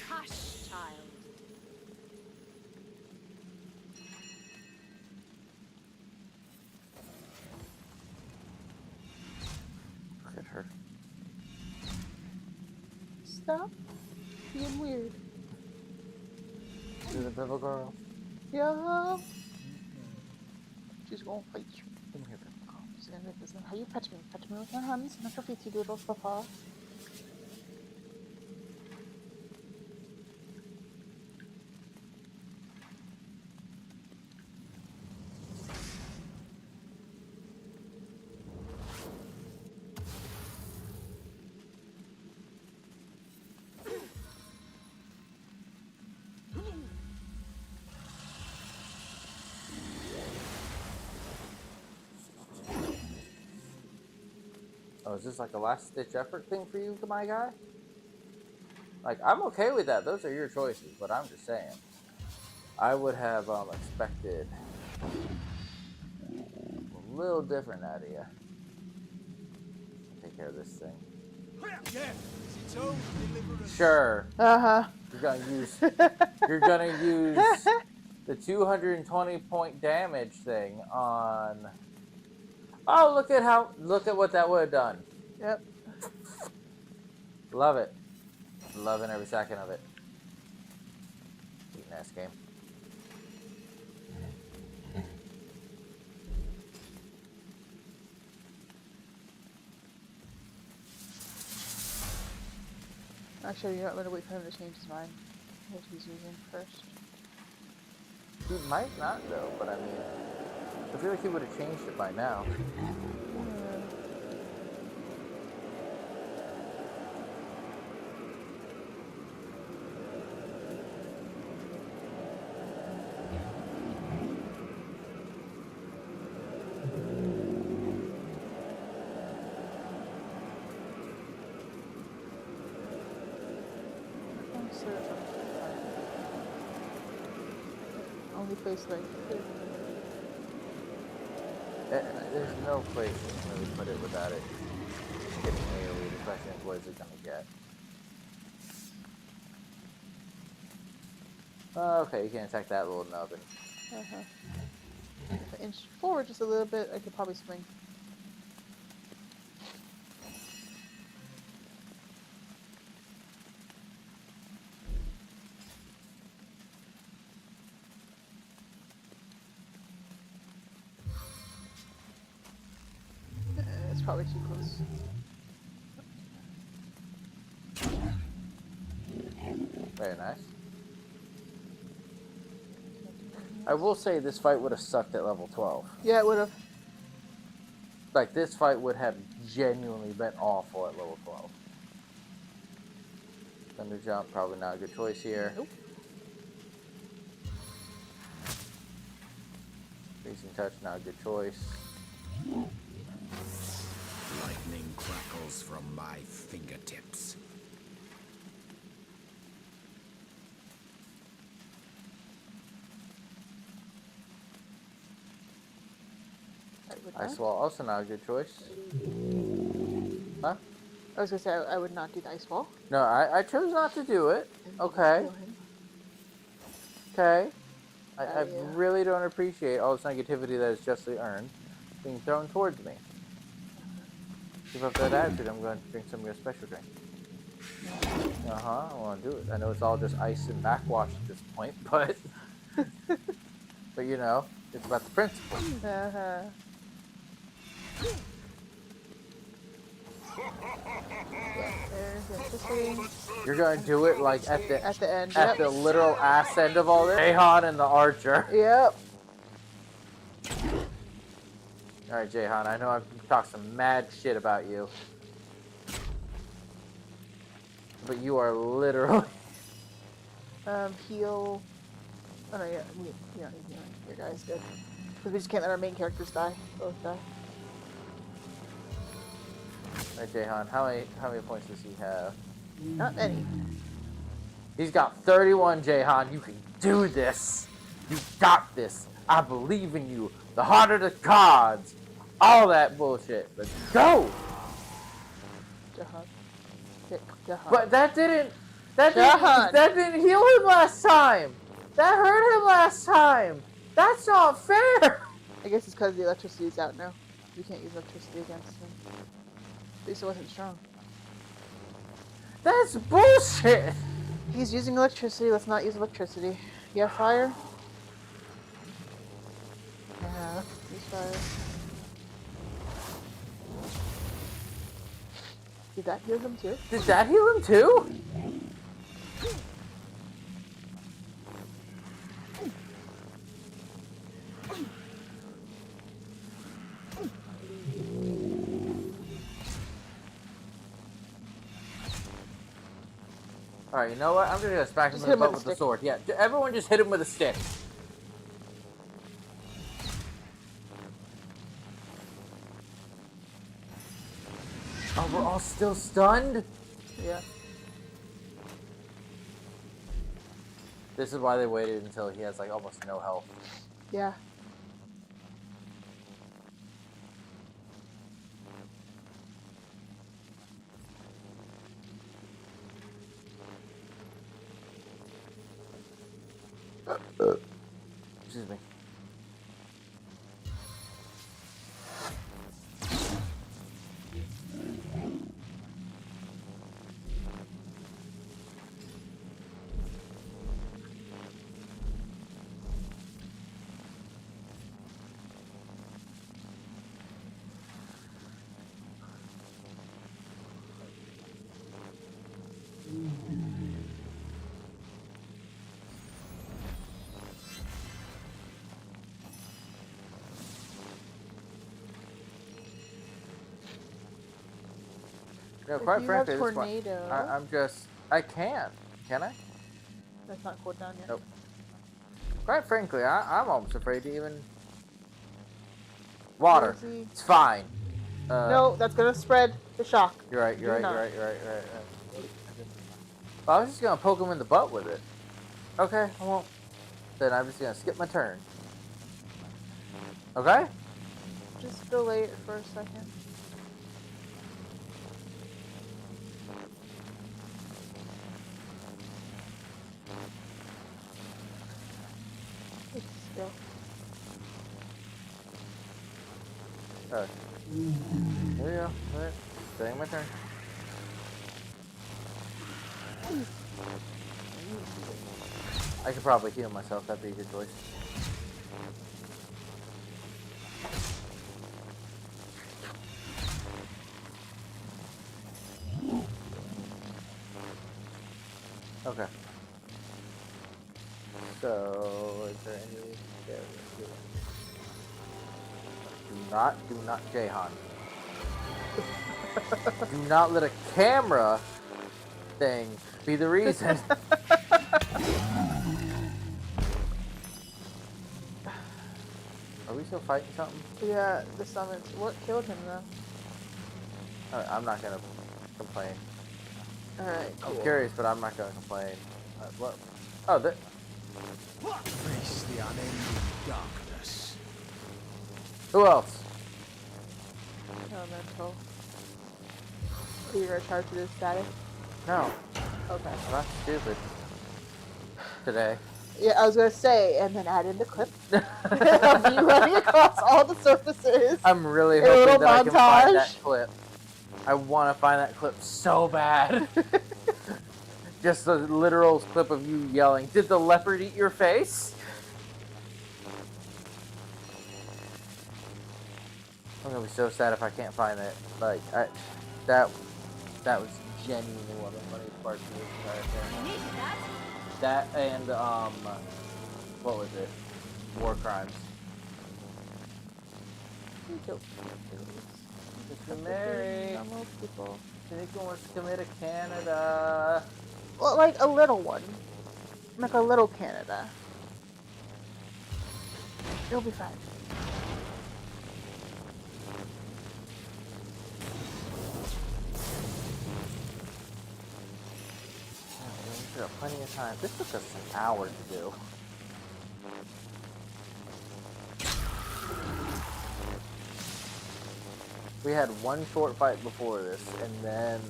Hush, child. Look at her. Stop being weird. She's a little girl. Yeah. She's gonna fight you. Come here, baby. She's gonna make this. How you pet me? Pet me with your hands, not your feety doodles, papa. Oh, is this like a last-ditch effort thing for you, my guy? Like, I'm okay with that. Those are your choices, but I'm just saying. I would have expected a little different out of you. Take care of this thing. Yeah, is it all deliverance? Sure. Uh-huh. You're gonna use. You're gonna use the 220 point damage thing on. Oh, look at what that would have done. Yep. Love it. Loving every second of it. Sweet ass game. Actually, I'm gonna wait for him to change his mind. What he's using first. He might not though, but I mean, I feel like he would have changed it by now. Only place like There's no place you can really put it without it getting AoE. The question is, what is it gonna get? Okay, you can attack that little nubbin. If I inch forward just a little bit, I could probably swing. probably too close. Very nice. I will say this fight would have sucked at level 12. Yeah, it would have. Like, this fight would have genuinely been awful at level 12. Thunder Jump, probably not a good choice here. Nope. Freezing Touch, not a good choice. Lightning crackles from my fingertips. Ice Wall, also not a good choice. Huh? I was gonna say I would not do the ice wall. No, I chose not to do it. Okay. Kill him. Okay. I Yeah. really don't appreciate all this negativity that is justly earned being thrown towards me. Keep up that attitude, I'm going to drink some of your special drink. Uh-huh, I want to do it. I know it's all just ice and backwash at this point, but... but, you know, it's about the principle. Uh-huh. There's electricity. You're going to do it, like, at the end. At the literal ass end of all this? Jahan and the Archer. Yep. Alright, Jahan, I know I've talked some mad shit about you. But you are literally... Heal. Oh no, yeah, we don't need healing. Your guy's good. Because we just can't let our main characters die. Both die. Alright, Jahan, how many points does he have? Not many. He's got 31, Jahan. You can do this. You got this. I believe in you. The heart of the gods. All that bullshit. Let's go. Jahan. Hit Jahan. But that didn't Jahan. that didn't heal him last time. That hurt him last time. That's not fair. I guess it's because the electricity's out now. We can't use electricity against him. At least it wasn't strong. That's bullshit. He's using electricity. Let's not use electricity. You have fire? Yeah, use fire. Did that heal him too? Did that heal him too? Alright, you know what? I'm just gonna smack him Just in hit the him butt with with a the sword. Yeah, everyone just hit him with a stick. Oh, we're all still stunned? Yeah. This is why they waited until he has like almost no health. Yeah. Excuse me. No, If quite you frankly, have this one, tornado, I'm just, I can I? that's not cooled down yet. Nope. Quite frankly, I'm almost afraid to even... Water. Crazy. It's fine. No, that's gonna spread the shock. You're right, Do not. You're right. Well, I was just gonna poke him in the butt with it. Okay, I won't. Then I'm just gonna skip my turn. Okay? Just delay it for a second. It's still. Alright. Here we go. Alright. Taking my turn. I could probably heal myself. That'd be a good choice. Okay. So, is there any... Do not, Jahan. Do not let a camera thing be the reason. Are we still fighting something? Yeah, the summons. What killed him though? I'm not gonna complain. Alright, cool. I'm curious, but I'm not gonna complain. What? Oh, that. Face the unending darkness. Who else? Elemental. Are you gonna charge to this static? No, Okay. I'm not stupid. Today. Yeah, I was gonna say, and then add in the clip of you running across all the surfaces. I'm really A hoping little that I can find that montage. clip. I want to find that clip so bad. Just a literal clip of you yelling, "Did the leopard eat your face?" I'm gonna be so sad if I can't find it. Like, that was genuinely one of the funniest parts of this entire thing. That and what was it? War crimes. Mr. Mary, Normal people. Tanika wants to come to Canada. Well, like a little one. Like a little Canada. It'll be fine. We have plenty of time. This took us an hour to do. We had one short fight before this, and then...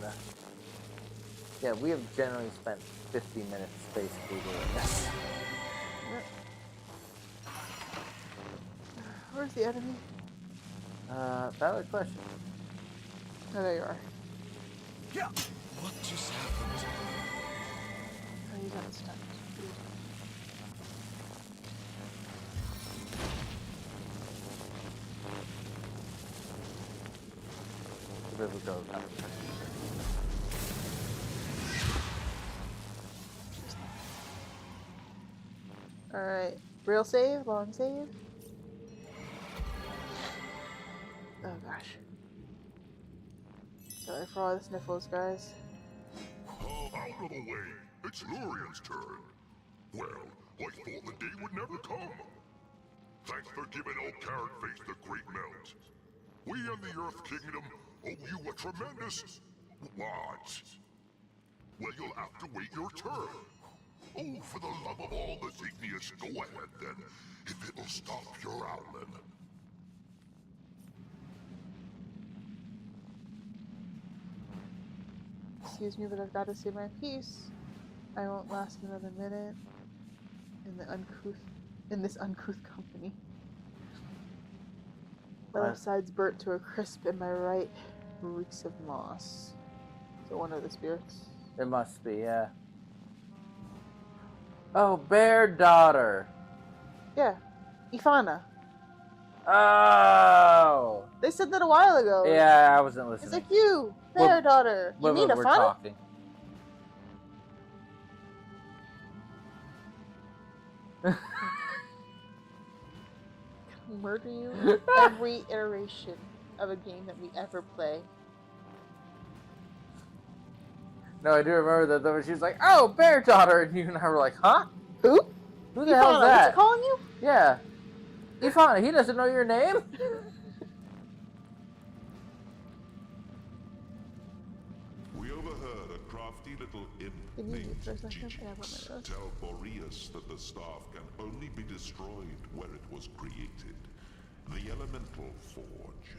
Yeah, we have generally spent 50 minutes basically doing this. Where's the enemy? Valid question. Oh, there you are. Yeah. What just happened? Oh, you got stuck. The river goes up. Alright. Real save? Long save? Oh gosh. Sorry for all the sniffles, guys. Oh, out of the way! It's Lurian's turn. Well, I thought the day would never come. Thanks for giving old Carrot Face the great melt. We and the Earth Kingdom owe you a tremendous... what? Well, you'll have to wait your turn. Oh, for the love of all that's igneous, go ahead then, if it'll stop your owling. Excuse me, but I've got to say my piece. I won't last another minute in this uncouth company. My left side's burnt to a crisp, and my right reeks of moss. So one of the spirits. It must be, yeah. Oh, Bear Daughter. Yeah, Ifana. Oh. They said that a while ago. Yeah, I wasn't listening. It's like you, Bear Daughter. You mean we're Ifana? talking. Murder you every iteration of a game that we ever play. No, I do remember that though. She was like, "Oh, Bear Daughter," and you and I were like, "Huh? Who? Who the hell is that?" What's it calling you? Yeah, Ifana. He doesn't know your name. We overheard a crafty little imp Can you named mute for a second? Gigix I have one of those. tell Boreas that the staff can only be destroyed where it was created. The Elemental Forge.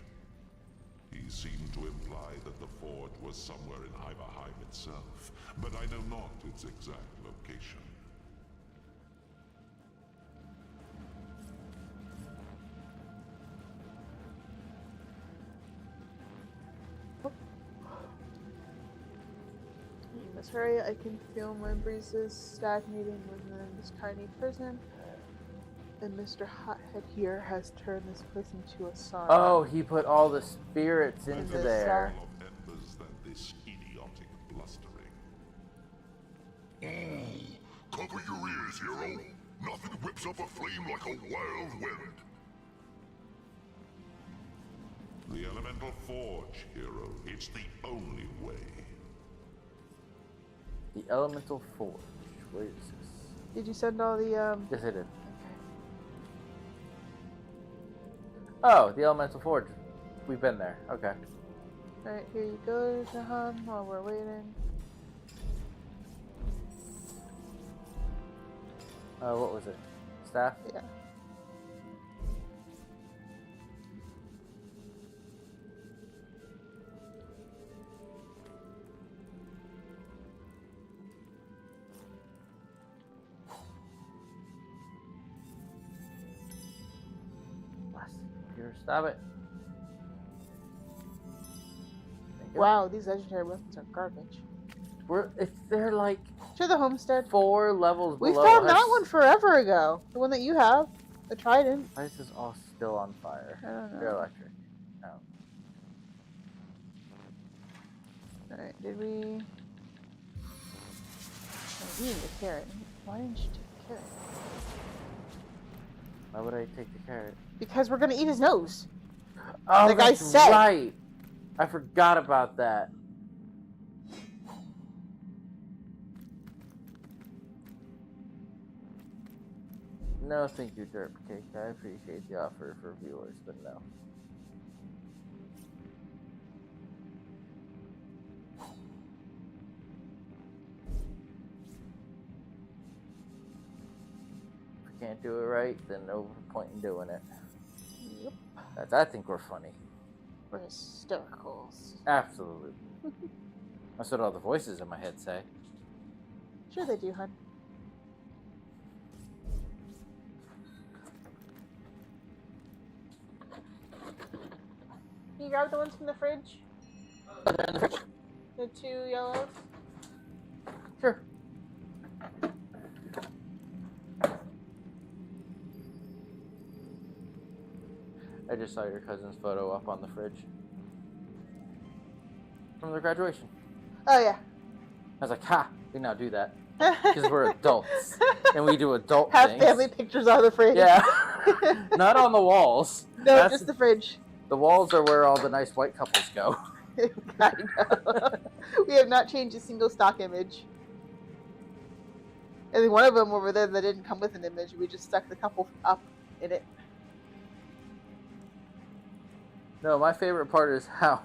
He seemed to imply that the forge was somewhere in Hiberheim itself, but I know not its exact location. You must hurry. I can feel my breezes stagnating within this tiny prison. And Mr. Hothead here has turned this place into a sauna. Oh, he put all the spirits into this there. Of embers than this idiotic blustering. is, hero. Nothing whips up a flame like a wild wind. The elemental forge, hero. It's the only way. The elemental forge. Where is this? Did you send all the Yes, I did. Oh, the elemental forge. We've been there. Okay. Alright, here you go, Jahan, while we're waiting. What was it? Staff? Yeah. Here, stop it. Thank you. Wow, these legendary weapons are garbage. They're like To the homestead. 4 levels We below found us. that one forever ago. The one that you have. The trident. Why is this all still on fire? I don't know. They're electric. Oh. Alright, did we... Oh, we need the carrot. Why didn't you take the carrot? Why would I take the carrot? Because we're gonna eat his nose. Oh, Like I that's said. right. I forgot about that. No, thank you, Derp Cake. I appreciate the offer for viewers, but no. If we can't do it right, then no point in doing it. Yep. I think we're funny. We're hystericals. Absolutely. That's what all the voices in my head say. Sure they do, hun. Can you grab the ones from the fridge? They're in the fridge. The 2 yellows? Sure. I just saw your cousin's photo up on the fridge. From their graduation. Oh, yeah. I was like, ha, we now do that. Because we're adults. And we do adult Have things. family pictures on the fridge. Yeah. Not on the walls. No, That's- just the fridge. The walls are where all the nice white couples go. I know. We have not changed a single stock image. And then one of them over there that didn't come with an image, we just stuck the couple up in it. No, my favorite part is how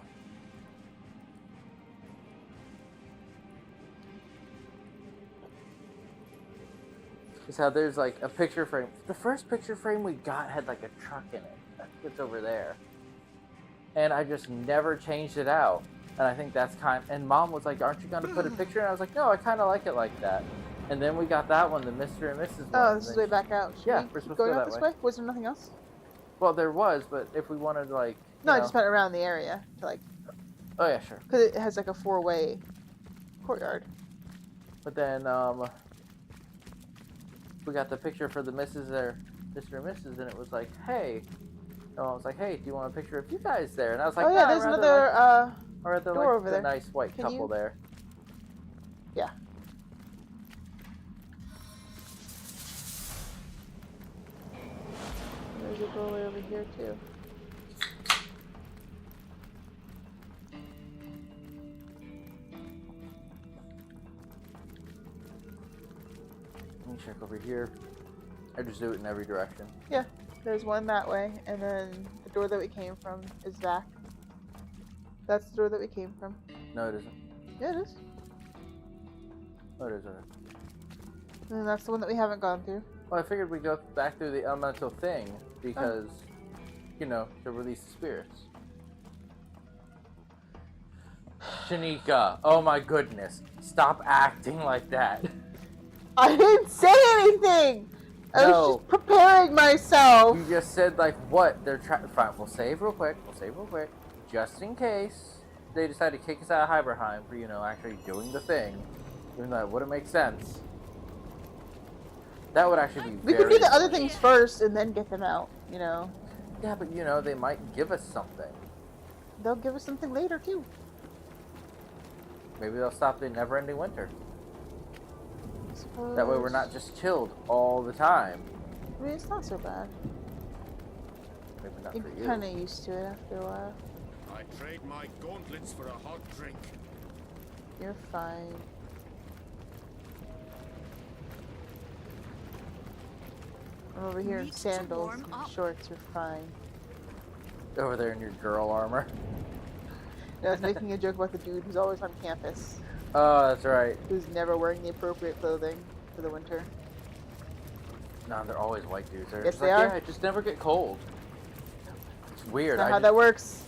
there's like a picture frame. The first picture frame we got had like a truck in it. I think it's over there. And I just never changed it out. And I think that's and Mom was like, aren't you going to put a picture? And I was like, no, I kind of like it like that. And then we got that one, the Mr. and Mrs. one. Oh, this is way back out. Should Yeah, we we're keep supposed going to go out that this way. way? Was there nothing else? Well, there was, but if we wanted to like... No, you I know- just meant around the area. To like, Oh, yeah, sure. because it has like a 4-way courtyard. But then, we got the picture for the Mrs. there, Mr. and Mrs. And it was like, hey. And I was like, hey, do you want a picture of you guys there? And I was like, Oh yeah, "Nah, there's I'd rather another like, or rather door like over the there. nice white Can couple you- there. Yeah. There's a doorway over here too. Let me check over here. I just do it in every direction. Yeah, there's one that way, and then the door that we came from is back. That's the door that we came from. No, it isn't. Yeah, it is. No, it isn't. And then that's the one that we haven't gone through. Well, I figured we'd go back through the elemental thing because, you know, to release the spirits. Shanika, oh my goodness. Stop acting like that. I didn't say anything! I was No. just preparing myself! You just said, like, what? They're trying. Fine, we'll save real quick. Just in case they decide to kick us out of Hiberheim for, you know, actually doing the thing. Even though that wouldn't make sense. That would actually be We very can do the other things first and then get them out, you know? Yeah, but, you know, they might give us something. They'll give us something later, too. Maybe they'll stop the never-ending winter. suppose. That way we're not just chilled all the time. I mean, it's not so bad. Maybe not You for get you. kind of used to it after a while. I trade my gauntlets for a hot drink. You're fine. I'm over here in Need to sandals warm and up. shorts. You're fine. Over there in your girl armor. I was making a joke about the dude who's always on campus, Oh, that's right. who's never wearing the appropriate clothing for the winter. No, they're always white dudes. They're Yes, just they like, are. yeah, I just never get cold. It's weird. Not I how just- that works.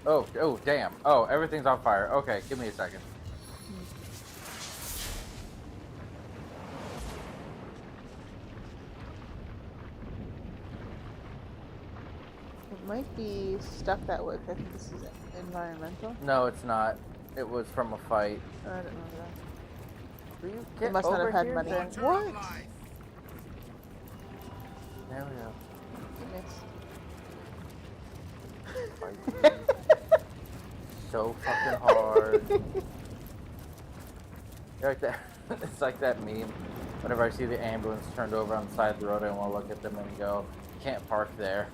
Oh, damn. Oh, everything's on fire. Okay, give me a second. It might be stuff that way. I think this is environmental. No, it's not. It was from a fight. I don't know that. Will you They get must not over have had here money. then? Water What? of life. There we You go. So fucking hard. You're like that. It's like that meme. Whenever I see the ambulance turned over on the side of the road, I want to look at them and go, "Can't park there."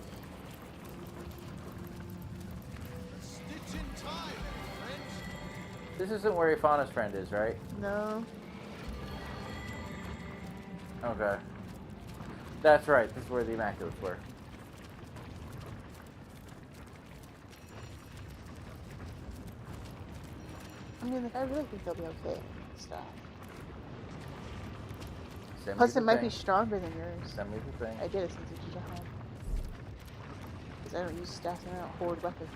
Stitch in time, friends. This isn't where Ifana's friend is, right? No. Okay. That's right. This is where the Immaculates were. I mean, like, I really think they'll be okay with stuff. Send Plus, me the it might be thing. stronger than yours. Send me the thing. I did it since it's a home. Because I don't use stats and I don't hoard weapons.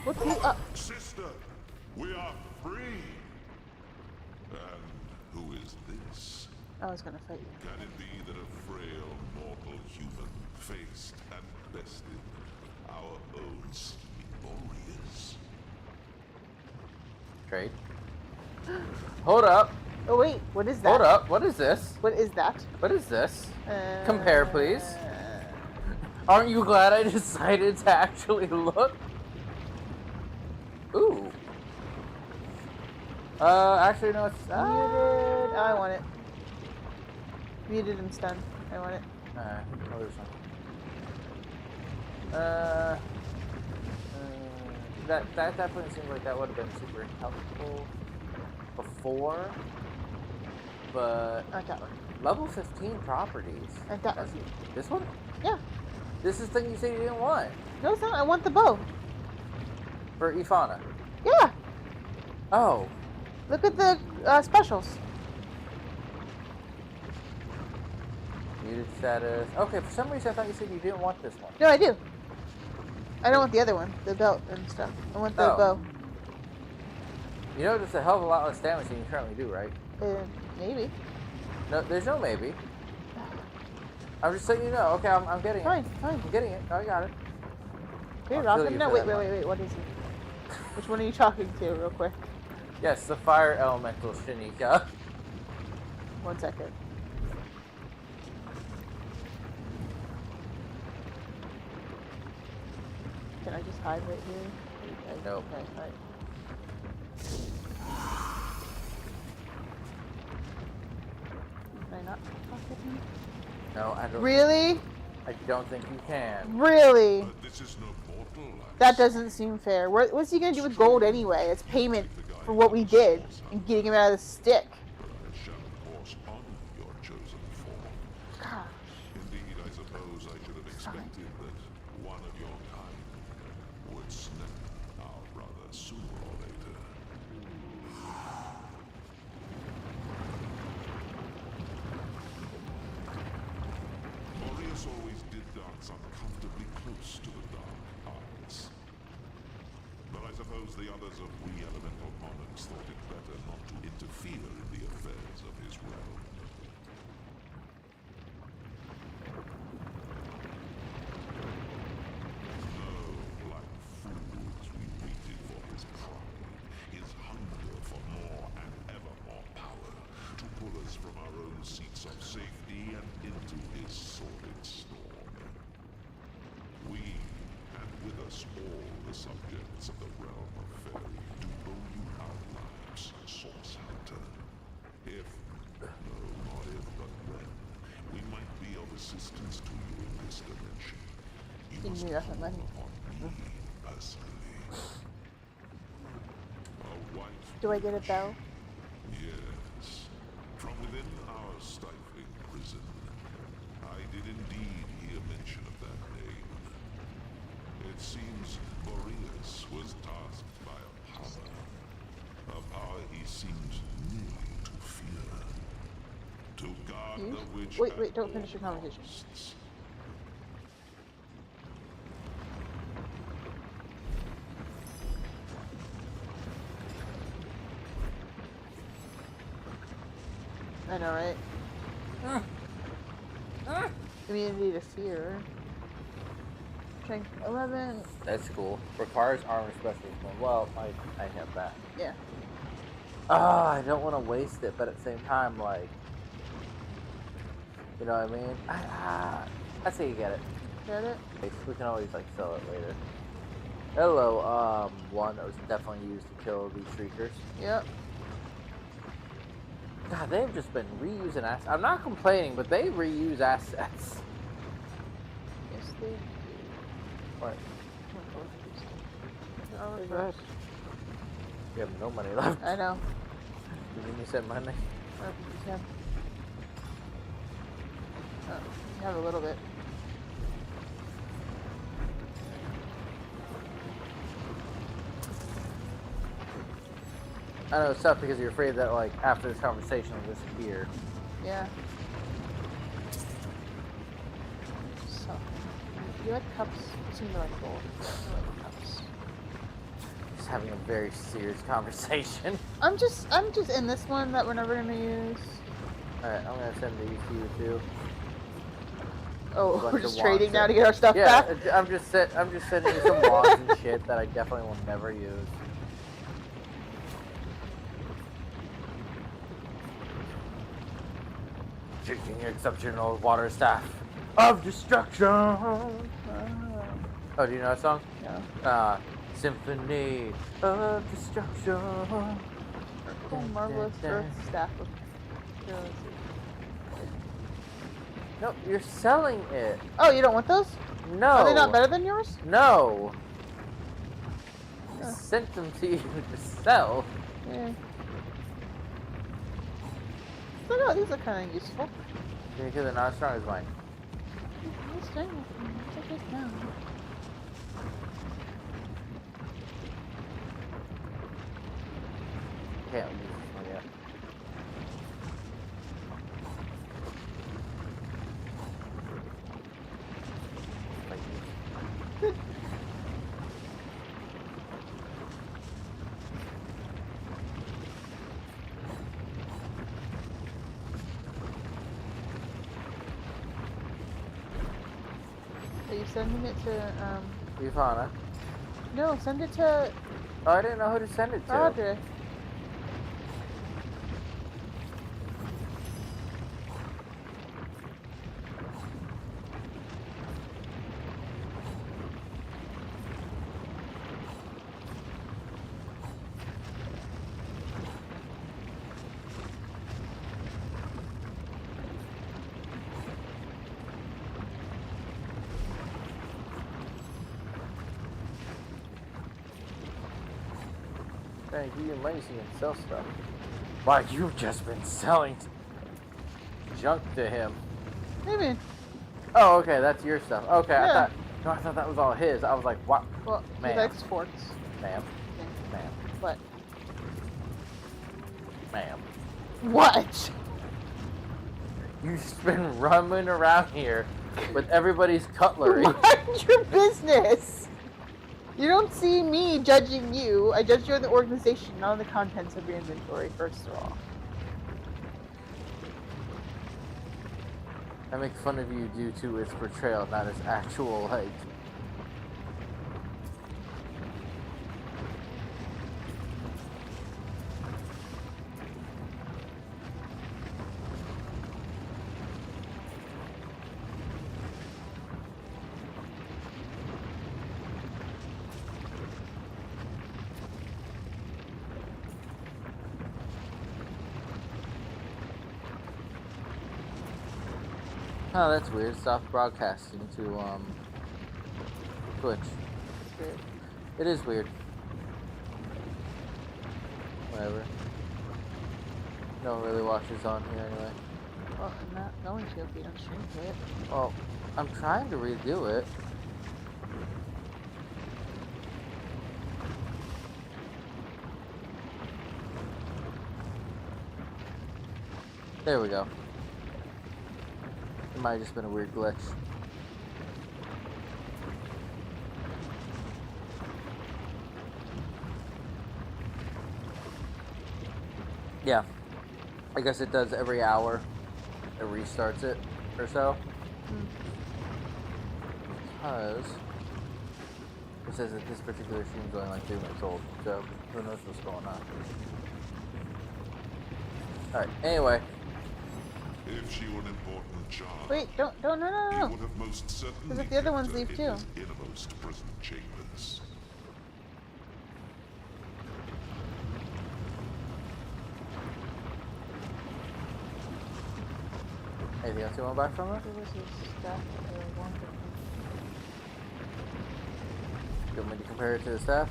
What the? Sister, we are free. And who is this? I was gonna fight you. Can it be that a frail mortal human faced and bested our own steam warriors? Trade. Hold up. Oh wait, what is that? Hold up. What is this? What is that? What is this? Compare, please. Aren't you glad I decided to actually look? Ooh. Actually, no, it's... Muted. Oh, I want it. Muted and stunned. I want it. Oh, there's one. That definitely seems like that would have been super helpful before, but I got one. level 15 properties. I got That's- one. This one? Yeah. This is the thing you said you didn't want No, it's not. I want the bow. for Ifana. Yeah. Oh, Look at the specials. muted status. Okay, for some reason I thought you said you didn't want this one. No, I do. I don't want the other one, the belt and stuff. I want the Oh. bow. You know, it's a hell of a lot less damage than you currently do, right? Maybe. No, there's no maybe. I'm just letting you know. Okay, I'm getting Fine, it. fine. I'm getting it. I got it. Okay, I'll rock kill him. you No, for wait, that wait, one. wait, wait. What is he? Which one are you talking to, real quick? Yes, the fire elemental Shanika. 1 second. Can I just hide right here? Okay, Nope. Okay, alright. Can I not pocket him? No, I don't. Really? I don't think you can. Really? But this is no mortal life. That doesn't seem fair. What's he gonna do with gold anyway? It's payment for what we did and getting him out of the stick. But I shall of course honor your chosen form. Gosh. Indeed, I suppose I should have expected that one of your kind would snap out rather sooner or later. Boreas always did dance uncomfortably close to the dark arts. But I suppose the others of we elemental monarchs thought it better not to interfere in the affairs of his realm. No, like fools, we waited for his pride, his hunger for more and ever more power, to pull us from our own seats of safety and into his sordid storm. We, and with us all the subjects of the realm of fairy to owe you our lives, Source Hunter. If, no, not if, but when, we might be of assistance to you in this dimension, you Give must me call that money. upon me personally. A white Do I get a bell? Yes. From within our stifling prison, I did indeed hear mention of that name. It seems Boreas was tasked by a power he seems nearly to fear. To guard You? the witch Wait, at don't all finish your conversation. costs. I know, right? Immunity to fear. Strength 11. That's cool. Requires armor specialist one. Well, I have that. Yeah. I don't want to waste it, but at the same time, like, you know what I mean? I say you get it. Get it? We can always like sell it later. Hello, one that was definitely used to kill these shriekers. Yep. God, they've just been reusing assets. I'm not complaining, but they reuse assets. Yes, they do. What? Oh, Go ahead. You have no money left. I know. You mean you said money? I don't think you can. Oh, you have a little bit. I know it's tough because you're afraid that like after this conversation will disappear. Yeah. So, you like cups? You seem to like gold. I like cups. Just having a very serious conversation. I'm just in this one that we're never gonna use. Alright, I'm gonna send these to you too. Oh, Bunch we're of just wands trading now that- to get our stuff Yeah, back. I'm just sending you some wands and shit that I definitely will never use. Taking your exceptional water staff of destruction. Oh, do you know that song? Yeah. Symphony of Destruction. Oh, marvelous earth staff of jealousy. No, you're selling it. Oh, you don't want those? No. Are they not better than yours? No. I Huh. sent them to you to sell. Yeah. So no, these are kind of useful. Because they're not as strong as mine. It's fine. It's okay now. Can't use this one yet. Thank you. Are you sending it to, Ivana. no, send it to Oh, I didn't know who to send it to. Audrey. Thank you, Lacey, and sell stuff. Why, you've just been selling junk to him. Maybe. Oh, okay, that's your stuff. Okay, Yeah. I thought that was all his. I was like, what? Well, Ma'am. he likes forks. Ma'am, Yeah. ma'am, What? ma'am. What? You've just been roaming around here with everybody's cutlery. Mind your business. You don't see me judging you. I judge you on the organization, not on the contents of your inventory, first of all. I make fun of you due to its portrayal, not its actual, like... Oh, that's weird. Stopped broadcasting to Twitch. It's weird. It is weird. Whatever. No one really watches on here anyway. Well, I'm not going to if you don't stream to it. Well, I'm trying to redo it. There we go. It might have just been a weird glitch. Yeah. I guess it does every hour. It restarts it or so. Because it says that this particular stream's only like 3 months old, so who knows what's going on. Alright, anyway. If she were an important child, Wait, don't, he no. would have most certainly Because if the other ones kept her leave in too. his innermost prison chambers. Anything else you want to buy from her? There was his stuff that I wanted. You want me to compare it to the staff?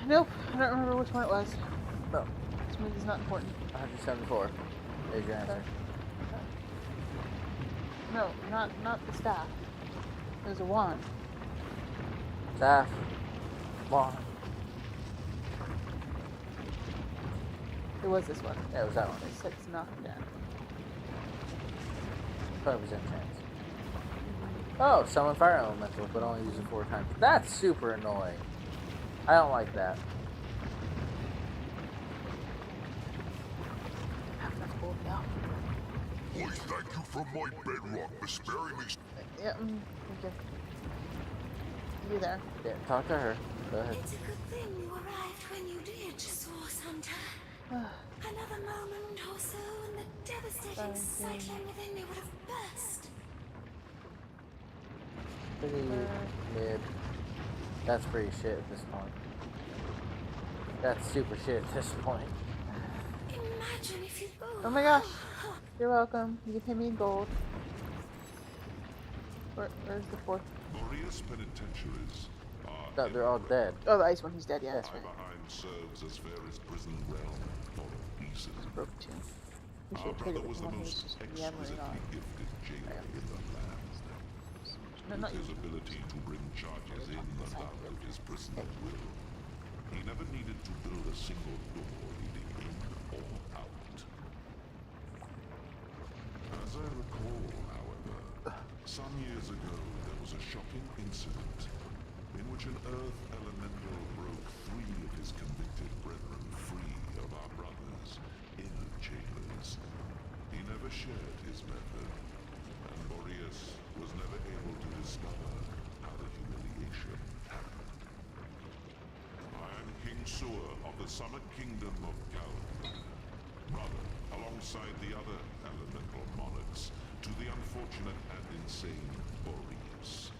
Nope, I don't remember which one it was. No. This movie's not important. 174. There's your answer. No, not the staff. There's a wand. Staff. Wand. It was this one. Yeah, it was that one. It says knock down. 5% chance. Oh, summon fire elemental, but only use it 4 times. That's super annoying. I don't like that. That's cool, yeah. I thank you from my bedrock for sparing me. Yeah, thank you. You there. Yeah, talk to her. Go ahead. It's a good thing you arrived when you did, Source Hunter. Another moment or so and the devastating cyclone within me would have burst. Pretty mid. That's pretty shit at this point. That's super shit at this point. Imagine if you Oh my gosh. You're welcome. You can pay me in gold. Where's the fourth? Boreas penitentiaries are No, they're all dead. Oh, the ice one. He's dead. Yeah, that's right. Hiberheim serves as Varys' prison realm for a reason. Broke too. We Our should have traded brother was with the one who's most just yammering exquisitely on. gifted jailer in the land. No, not With his you. ability to bring charges in and out of his prison at will, he never needed to build a single door leading in or out. As I recall, however, some years ago there was a shocking incident in which an earth elemental broke 3 of his convicted brethren free of our brother's inner chambers. He never shared his method, and Boreas was never able to discover how the humiliation happened. I am King Sewer of the Summer Kingdom of Calvin, brother, alongside the other elemental monarchs, to the unfortunate and insane Boreas.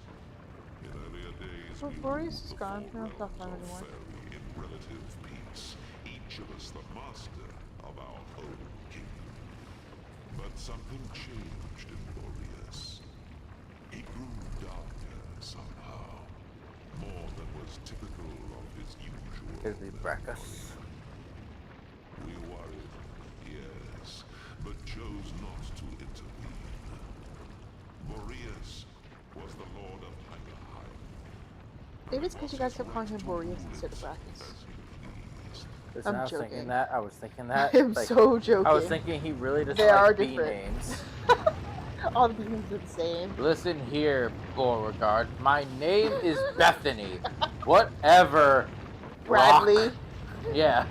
In earlier days, Well, we Boreas ruled is the gone. 4 We don't talk about realms it of anymore. Faerie in relative peace, each of us the master of our own kingdom. But something changed in Boreas. He grew darker somehow, more than was typical of his usual. Here's the brackets. We worried, yes, but chose not to intervene. Boreas was the lord of Hiberheim. Maybe it's because you guys kept calling him Boreas instead of Brachus. Listen, I'm I was joking. thinking that. I was thinking that. I'm like, so joking. I was thinking he really doesn't They are like B different. names. All the names are the same. Listen here, Beauregard. My name is Bethany. Whatever. Bradley. Rock. Yeah.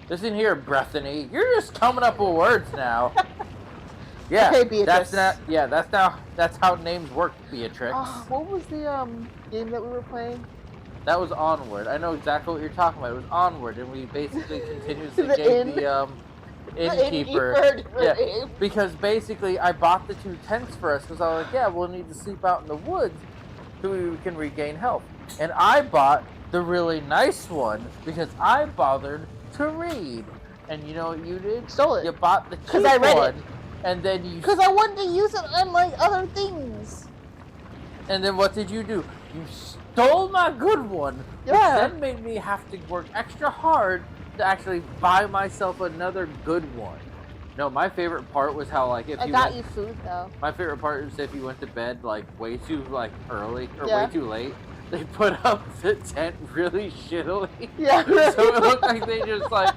Listen here, Bethany. You're just coming up with words now. Yeah. Okay, Beatrice. That's not. Yeah. That's how names work, Beatrix. What was the game that we were playing? That was Onward. I know exactly what you're talking about. It was Onward, and we basically continuously The gave inn? the innkeeper. innkeeper Yeah, name. because basically I bought the 2 tents for us because I was like, yeah, we'll need to sleep out in the woods so we can regain health. And I bought the really nice one because I bothered to read. And you know what you did? Stole it. You bought the cheap 'Cause I read it. one, and then you. Because I wanted to use it on like other things. And then what did you do? You stole my good one. Yeah. Which then made me have to work extra hard to actually buy myself another good one. No, my favorite part was how like if I you got went, you food though. my favorite part is if you went to bed like way too like early or Yeah. way too late. They put up the tent really shittily. Yeah. So it looked like they just like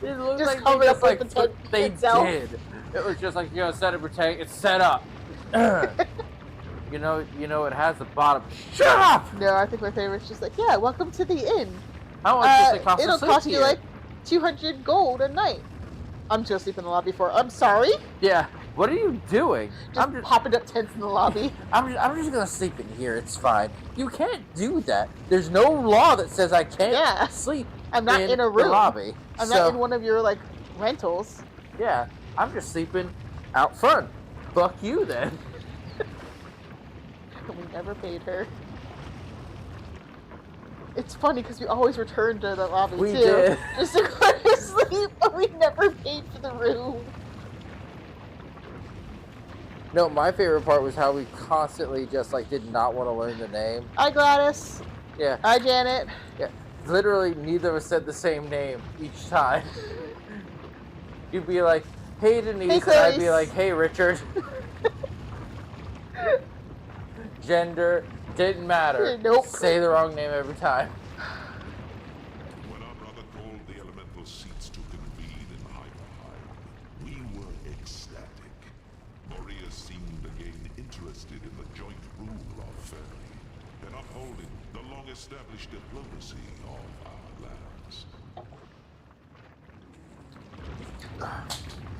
it looked Just like covered they up just with like the tent they itself. did. It was just like, you know, set up or tank, it's set up. You know it has a bottom. Shut up! No, I think my favorite's just like, yeah, welcome to the inn. How much does it cost It'll to sleep cost you here? like 200 gold a night. I'm just sleeping in the lobby for. I'm sorry. Yeah. What are you doing? Just popping up tents in the lobby. I'm just gonna sleep in here. It's fine. You can't do that. There's no law that says I can't sleep. I'm not in a the room. lobby. I'm So, not in one of your like rentals. Yeah, I'm just sleeping out front. Fuck you then. We never paid her. It's funny because we always return to the lobby We too, did. just to go to sleep, but we never paid for the room. No, my favorite part was how we constantly just like did not want to learn the name. Hi Gladys. Yeah. Hi Janet. Yeah. Literally, neither of us said the same name each time. You'd be like, "Hey Denise," Hey, and I'd be Clarice. like, "Hey Richard." Gender didn't matter. Nope. Say the wrong name every time. When our brother called the elemental seats to convene in Hiberheim, we were ecstatic. Boreas seemed again interested in the joint rule of Fairly and upholding the long-established diplomacy of our lands.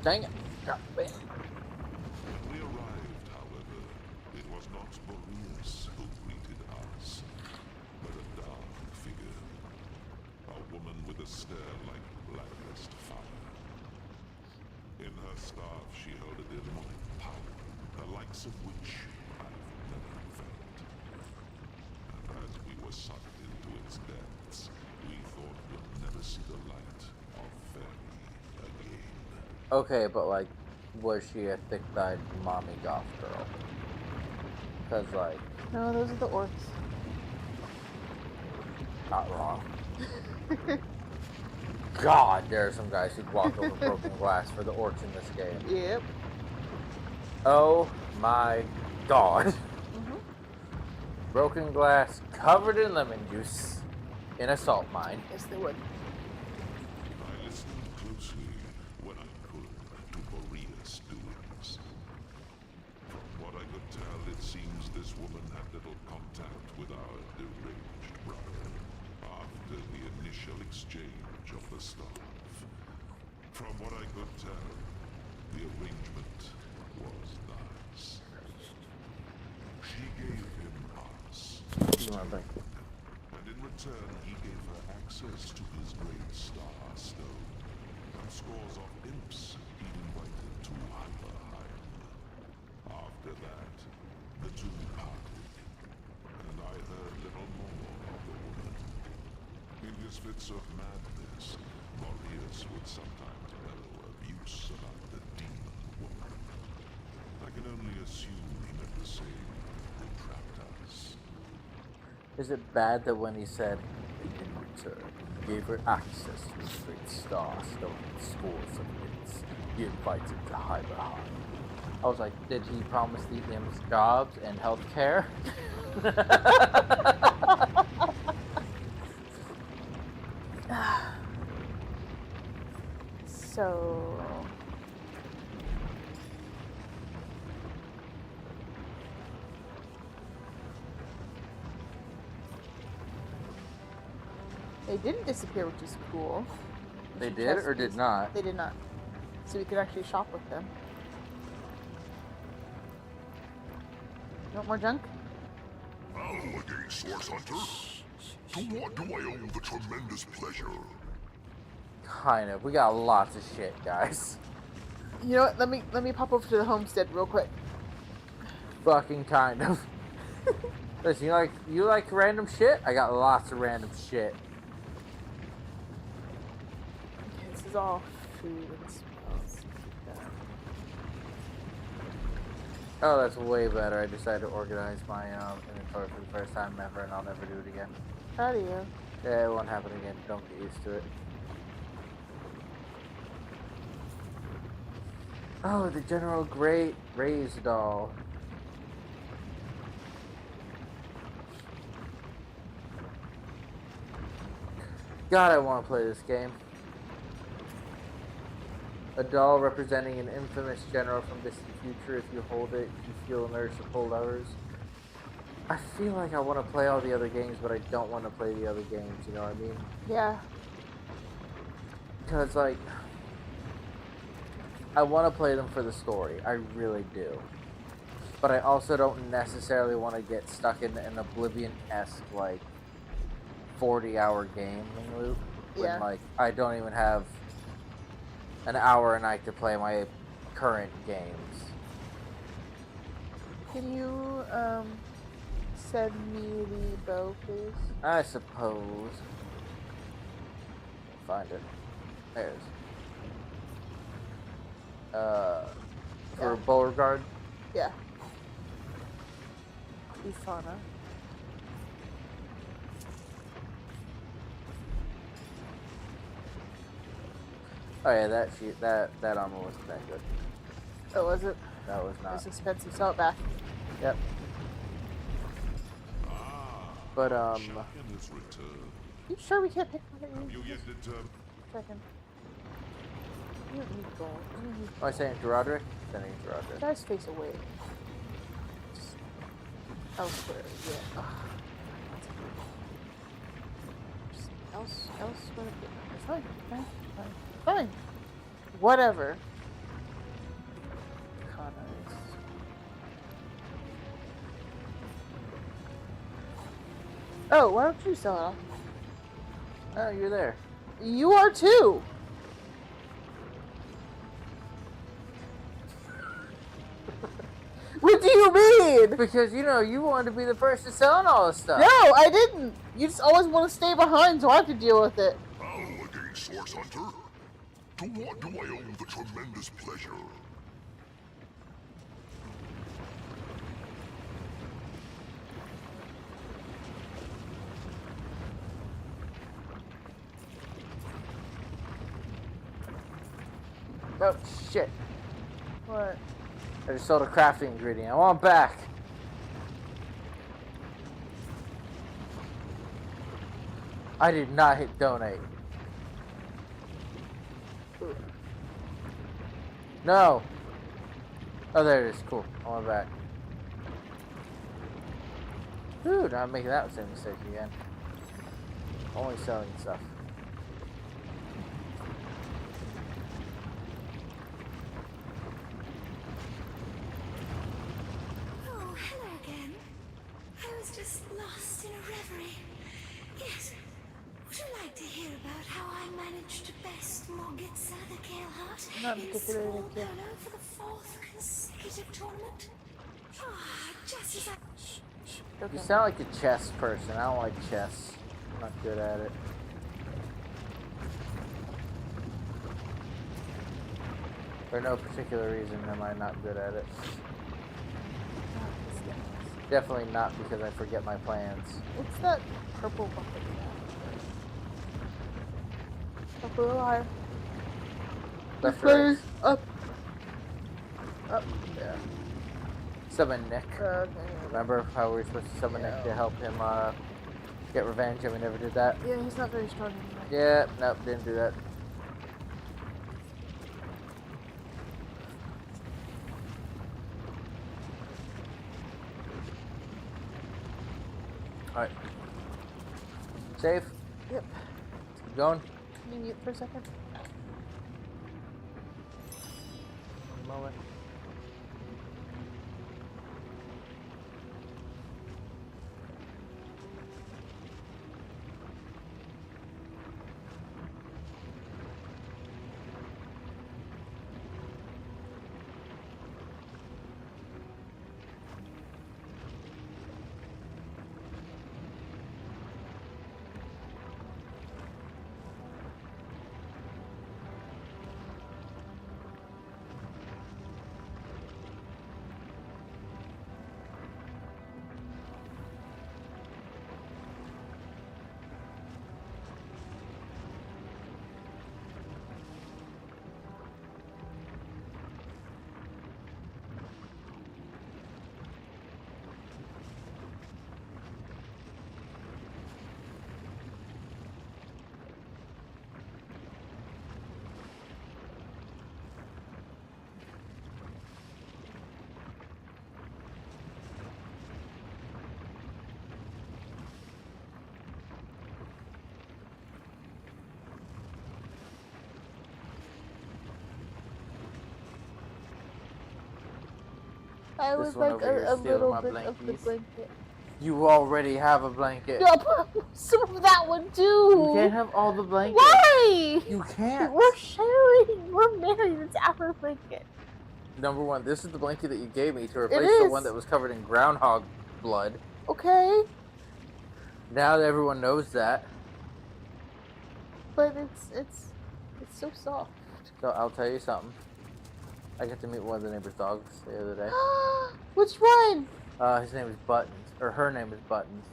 Dang it. God, man. When we arrived, however, it was not Boreas who greeted us, but a dark figure. A woman with a stare like blackest fire. In her staff she held a demonic power, the likes of which I've never felt. And as we were sucked into its depths, we thought we'd never see the light of Fairy again. Okay, but like, was she a thick-thighed mommy goth girl? Cause like, No, those are the orcs. not wrong. God, there are some guys who'd walk over broken glass for the orcs in this game. Yep. Oh my God. Mhm. Broken glass covered in lemon juice in a salt mine. Yes, they would. I listened closely when I could to Boreas' doings. From what I could tell, it seems this woman had little contact with our deranged brother after the initial exchange of the staff. From what I could tell, the arrangement was nice. She gave him us, You want to think? and in return he gave her access to his great star stone and scores of imps he invited to Hiberheim. After that, the two parted, and I heard little more of the woman. In his fits of madness, Boreas would sometimes bellow abuse about the demon woman. I can only assume he meant the same who trapped us. Is it bad that when he said, in return, he gave her access to his great star stone and scores of imps he invited to Hiberheim? I was like, did he promise the imps jobs and health care? So. They didn't disappear, which is cool. They Some did chest or did piece. not? They did not. So we could actually shop with them. You want more junk? How again, Source Hunter? To what do I owe the tremendous pleasure? Kind of. We got lots of shit, guys. You know what? Let me pop over to the homestead real quick. Fucking kind of. Listen, you like random shit? I got lots of random shit. Okay, this is all food and smells. Oh, that's way better. I decided to organize my inventory for the first time ever, and I'll never do it again. Proud of you. Yeah, it won't happen again. Don't get used to it. Oh, the General Great Raised doll. God, I want to play this game. A doll representing an infamous general from distant future. If you hold it, you feel an urge to pull levers. I feel like I want to play all the other games, but I don't want to play the other games, you know what I mean? Yeah. Because, like, I want to play them for the story. I really do. But I also don't necessarily want to get stuck in an Oblivion-esque, like, 40-hour gaming loop. When, Yeah. like, I don't even have an hour a night to play my current games. Can you, send me the bow, please? I suppose. Find it. There it is. For Yeah. Beauregard. Yeah. Ifana. Oh yeah, that armor wasn't that good. Oh, was it? That was not. It's expensive. Sell it back. Yep. But Champion has returned. You sure we can't pick one of Have these? you yet determined? Second. You don't need gold. You don't need am I saying to Roderick? Sending it to Roderick. Guys, face away. Just elsewhere, yeah. Ugh. Just elsewhere. Fine, fine, fine, fine. Whatever. Connors. Oh, why don't you sell it off? Oh, you're there. You are too! What do you mean? Because, you know, you wanted to be the person selling all this stuff. No, I didn't! You just always want to stay behind so I can deal with it. Hello again, Source Hunter. To what do I owe the tremendous pleasure? Oh, shit. What? I just sold a crafting ingredient. I want it back. I did not hit donate. No. Oh, there it is. Cool. I want it back. Dude, I'm making that same mistake again. Only selling stuff. Oh, hello again. I was just lost in a reverie. Yes. Would you like to hear about how I managed to best Morgitza the Galeheart Not in particularly, small yeah. polo for the 4th consecutive tournament? Ah, just as I... You Okay. sound like a chess person. I don't like chess. I'm not good at it. For no particular reason am I not good at it. Definitely not because I forget my plans. What's that purple bucket? Up a little higher. Left or Please. right? Up. Up. Yeah. Summon Nick. Okay. Remember how we were supposed to summon Nick to help him get revenge and we never did that? Yeah, he's not very strong anymore. Yeah, nope, didn't do that. Alright. Save. Yep. Keep going. Can you mute for a second? One moment. I This would one like over here a stealing little my bit of the blankies. blanket. You already have a blanket. No, put some of that one too. You can't have all the blankets. Why? You can't. We're sharing. We're married. It's our blanket. Number one, this is the blanket that you gave me to It replace the is. one that was covered in groundhog blood. Okay, Now that everyone knows that. but it's so soft. So I'll tell you something. I got to meet one of the neighbor's dogs the other day. Which one? His name is Buttons, or her name is Buttons.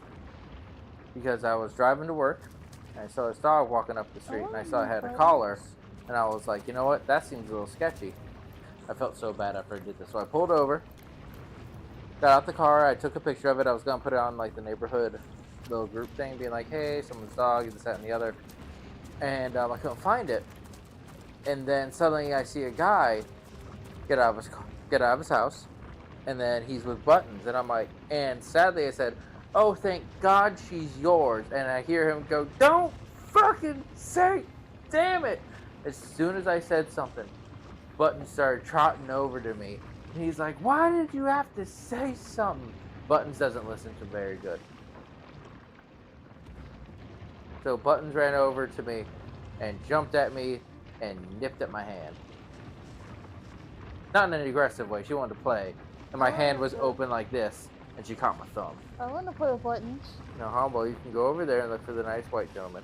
Because I was driving to work, and I saw this dog walking up the street, and I saw it had a collar, and I was like, you know what, that seems a little sketchy. I felt so bad after I did this, so I pulled over, got out the car, I took a picture of it, I was going to put it on like the neighborhood little group thing, being like, hey, someone's dog, this, that, and the other, and I couldn't find it. And then suddenly I see a guy get out of his house, and then he's with Buttons, and I'm like, and sadly I said, oh, thank God she's yours. And I hear him go, don't fucking say, damn it. As soon as I said something, Buttons started trotting over to me. And he's like, why did you have to say something? Buttons doesn't listen to very good. So Buttons ran over to me and jumped at me and nipped at my hand. Not in an aggressive way. She wanted to play. And my hand was open like this. And she caught my thumb. I want to play with Buttons. No, Humble, you can go over there and look for the nice white gentleman.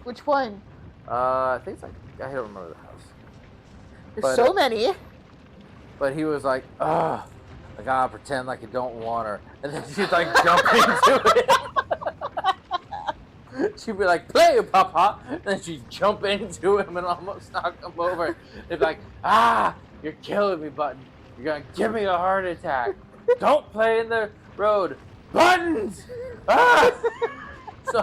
Which one? I think it's like, I don't remember the house. There's so many. But he was like, ugh, I gotta pretend like I don't want her. And then she'd like jump into it. She'd be like, play, Papa. And then she'd jump into him and almost knock him over. They'd be like, you're killing me, Button. You're gonna give me a heart attack. Don't play in the road. Buttons! So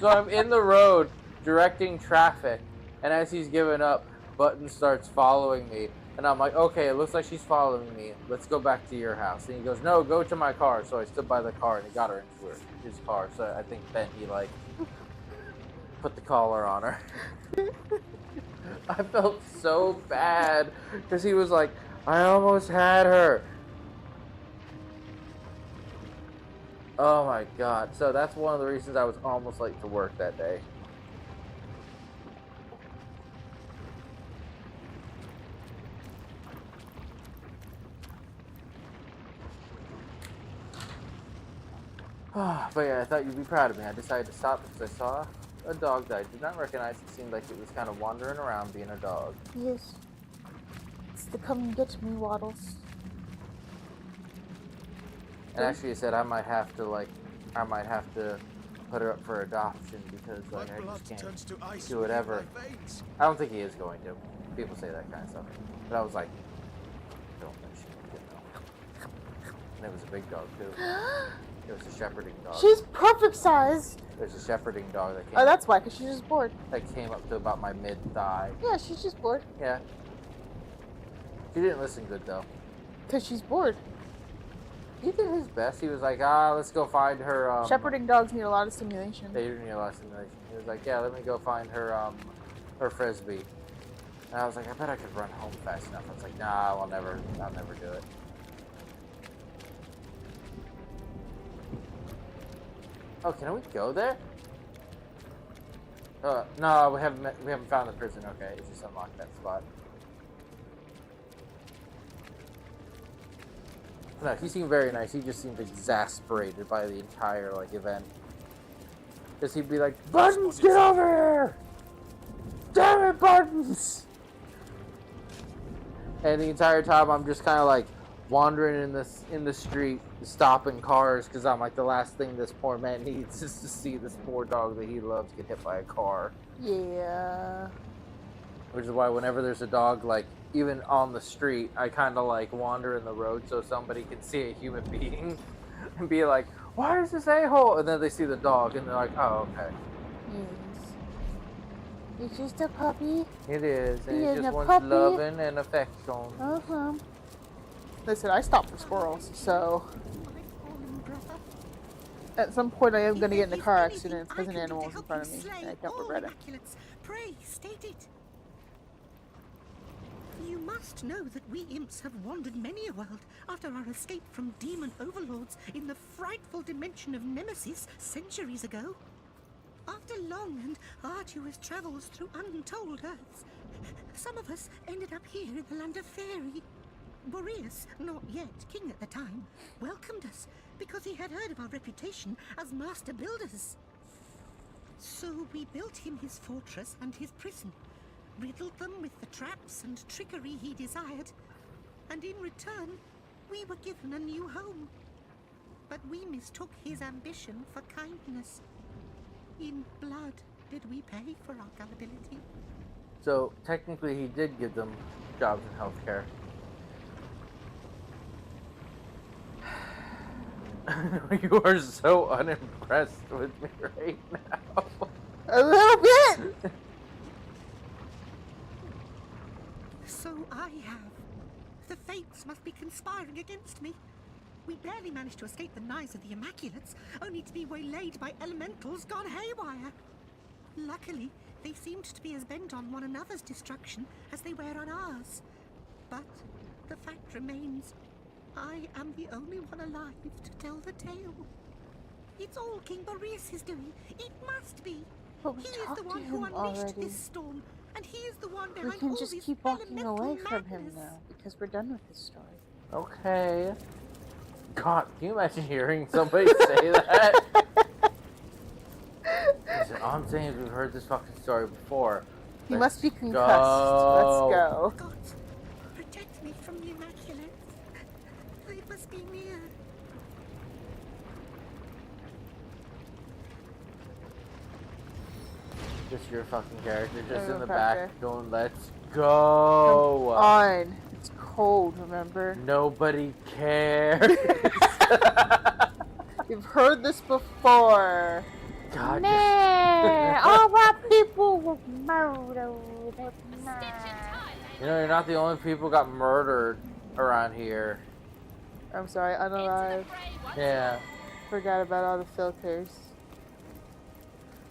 I'm in the road directing traffic, and as he's giving up, Buttons starts following me, and I'm like, okay, it looks like she's following me. Let's go back to your house. And he goes, no, go to my car. So I stood by the car, and he got her into his car. So I think then he like put the collar on her. I felt so bad because he was like, I almost had her. Oh my God. So that's one of the reasons I was almost late to work that day. But yeah, I thought you'd be proud of me. I decided to stop because I saw a dog that I did not recognize. It seemed like it was kind of wandering around being a dog. Yes. It's the come and get me, Waddles. And actually, I said I might have to put her up for adoption because like I just can't do whatever. I don't think he is going to. People say that kind of stuff, but I was like, don't think she can know. And it was a big dog too. It was a shepherding dog. She's perfect size. There's a shepherding dog that came. Oh, that's why, because she's just bored. That came up to about my mid-thigh. Yeah, she's just bored. Yeah. She didn't listen good though. Because she's bored. He did his best. He was like, let's go find her. Shepherding dogs need a lot of stimulation. They do need a lot of stimulation. He was like, yeah, let me go find her, her frisbee. And I was like, I bet I could run home fast enough. I was like, nah, I'll never do it. Oh, can we go there? No, we haven't found the prison. Okay, it's just unlocked that spot. No, he seemed very nice. He just seemed exasperated by the entire like event. Cause he'd be like, Buttons, get over here! Damn it, Buttons! And the entire time I'm just kind of like wandering in the street, stopping cars, because I'm like, the last thing this poor man needs is to see this poor dog that he loves get hit by a car. Yeah. Which is why whenever there's a dog, like, even on the street, I kind of like wander in the road so somebody can see a human being and be like, why is this a-hole? And then they see the dog and they're like, oh, okay. Yes. It's just a puppy. It is, and He it is just a wants puppy. loving and affection. Uh-huh. Listen, I stopped for squirrels, so at some point I am going to get in a car accident because an animal is in front of me, and I don't regret it. Pray, state it. You must know that we imps have wandered many a world after our escape from demon overlords in the frightful dimension of Nemesis centuries ago. After long and arduous travels through untold Earths, some of us ended up here in the land of Fairy. Boreas, not yet king at the time, welcomed us because he had heard of our reputation as master builders. So we built him his fortress and his prison, riddled them with the traps and trickery he desired, and in return, we were given a new home. But we mistook his ambition for kindness. In blood did we pay for our gullibility. So technically, he did give them jobs in healthcare. You are so unimpressed with me right now. A little bit! So I have. The fates must be conspiring against me. We barely managed to escape the knives of the Immaculates, only to be waylaid by elementals gone haywire. Luckily, they seemed to be as bent on one another's destruction as they were on ours. But the fact remains, I am the only one alive to tell the tale. It's all King Boreas is doing. It must be. But we He is talked the to one who him unleashed already. this storm, and he is the one We behind can all just this keep walking elemental away from him madness. now, because we're done with this story. Okay. God, can you imagine hearing somebody say that? Listen, all I'm saying is we've heard this fucking story before. He Let's must be concussed. go. Let's go. God, protect me from the Immaculates. They must be near. Just your fucking character, just Everyone in the back back, there. going, let's go. Come on. It's cold, remember? Nobody cares. You've heard this before. God, Nah, all my people were murdered. you know, you're not the only people got murdered around here. I'm sorry, unalive. Yeah, Forgot about all the filters.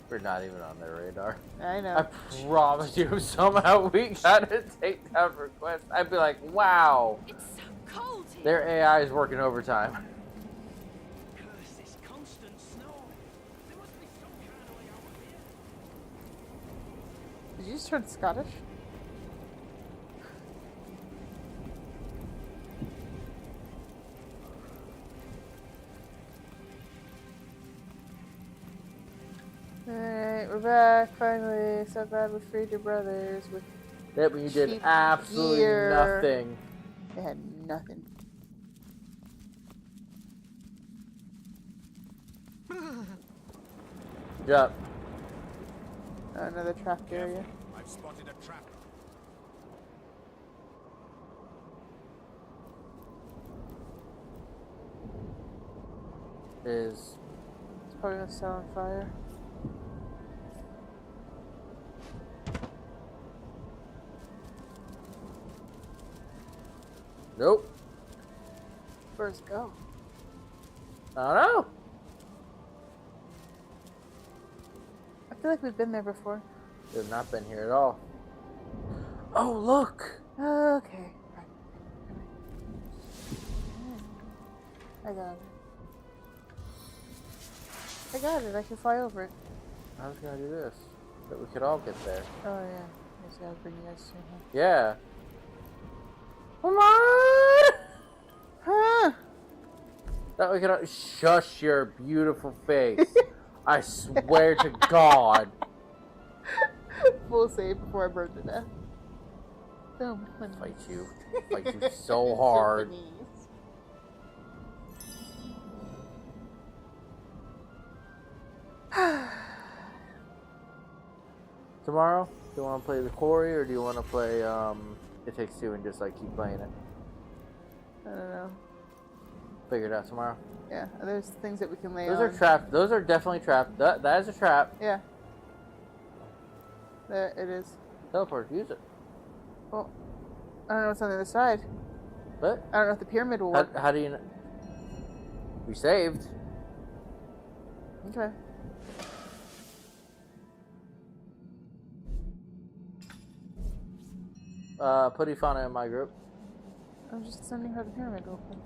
we're not even on their radar. I I know. promise you, if somehow we got a takedown request, I'd be like, wow, It's so cold here. their AI is working overtime. Curse this constant snow. There must be some kind of way out of here. Did you just turn Scottish? Alright, we're back finally. So glad we freed your brothers with That when you did cheap absolutely gear. nothing. They had nothing. Yep. Oh, another trapped area. I've spotted a trap. Is It's probably gonna set on fire. nope. Where's it go? I don't know. I feel like we've been there before. They've not been here at all. Oh, look. Okay. I got it. I got it. I can fly over it. I was gonna do this, but we could all get there. Oh yeah. I just gotta bring you guys to him. Yeah. Come on. Huh? That we could all... Shush your beautiful face. I swear to God. Full save before I burn to death. Boom. Fight you. Fight you so hard. Symphonies. Tomorrow, do you want to play the quarry or do you want to play It Takes Two and just like keep playing it? I don't know. Figure it out tomorrow. Yeah, there's things that we can lay Those on. are trapped. Those are definitely trapped. That is a trap. Yeah. There it is. Teleport. Use it. Well, I don't know what's on the other side. But I don't know if the pyramid will work. how do you know? We saved. Okay. Put Ifana in my group. I'm just sending her the pyramid real quick.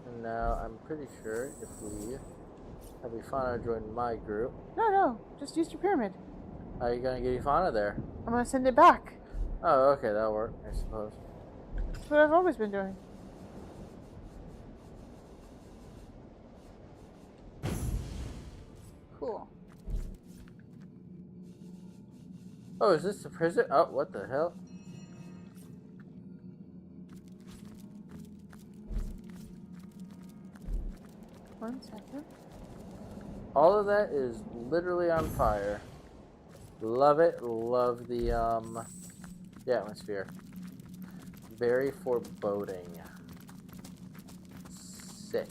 And now I'm pretty sure if we have Ifana join my group. No, just use your pyramid. How are you gonna get Ifana there? I'm gonna send it back. Oh, okay, that'll work, I suppose. That's what I've always been doing. Cool. Oh, is this the prison? Oh, what the hell? One second. All of that is literally on fire. Love it. Love the atmosphere. Very foreboding. Sick.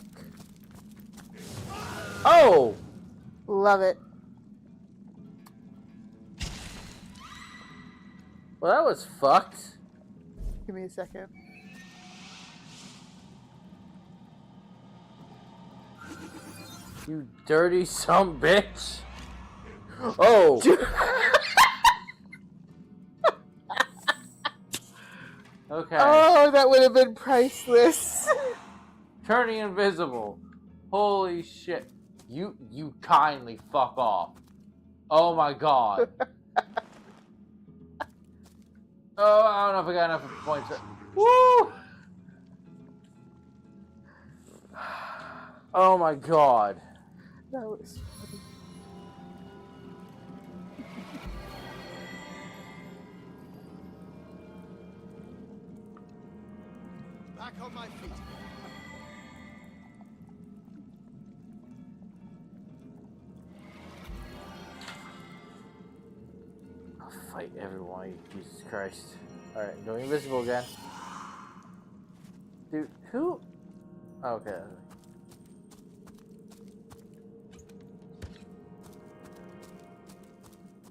Oh! Love it. Well, that was fucked. Give me a second. You dirty some bitch. Oh! Okay. Oh, that would have been priceless. Turning invisible. Holy shit. You kindly fuck off. Oh my god. Oh, I don't know if I got enough points. Woo! Oh my god. That was funny. Back on my feet. I'll fight everyone, Jesus Christ. Alright, going invisible again. Dude, who? Okay.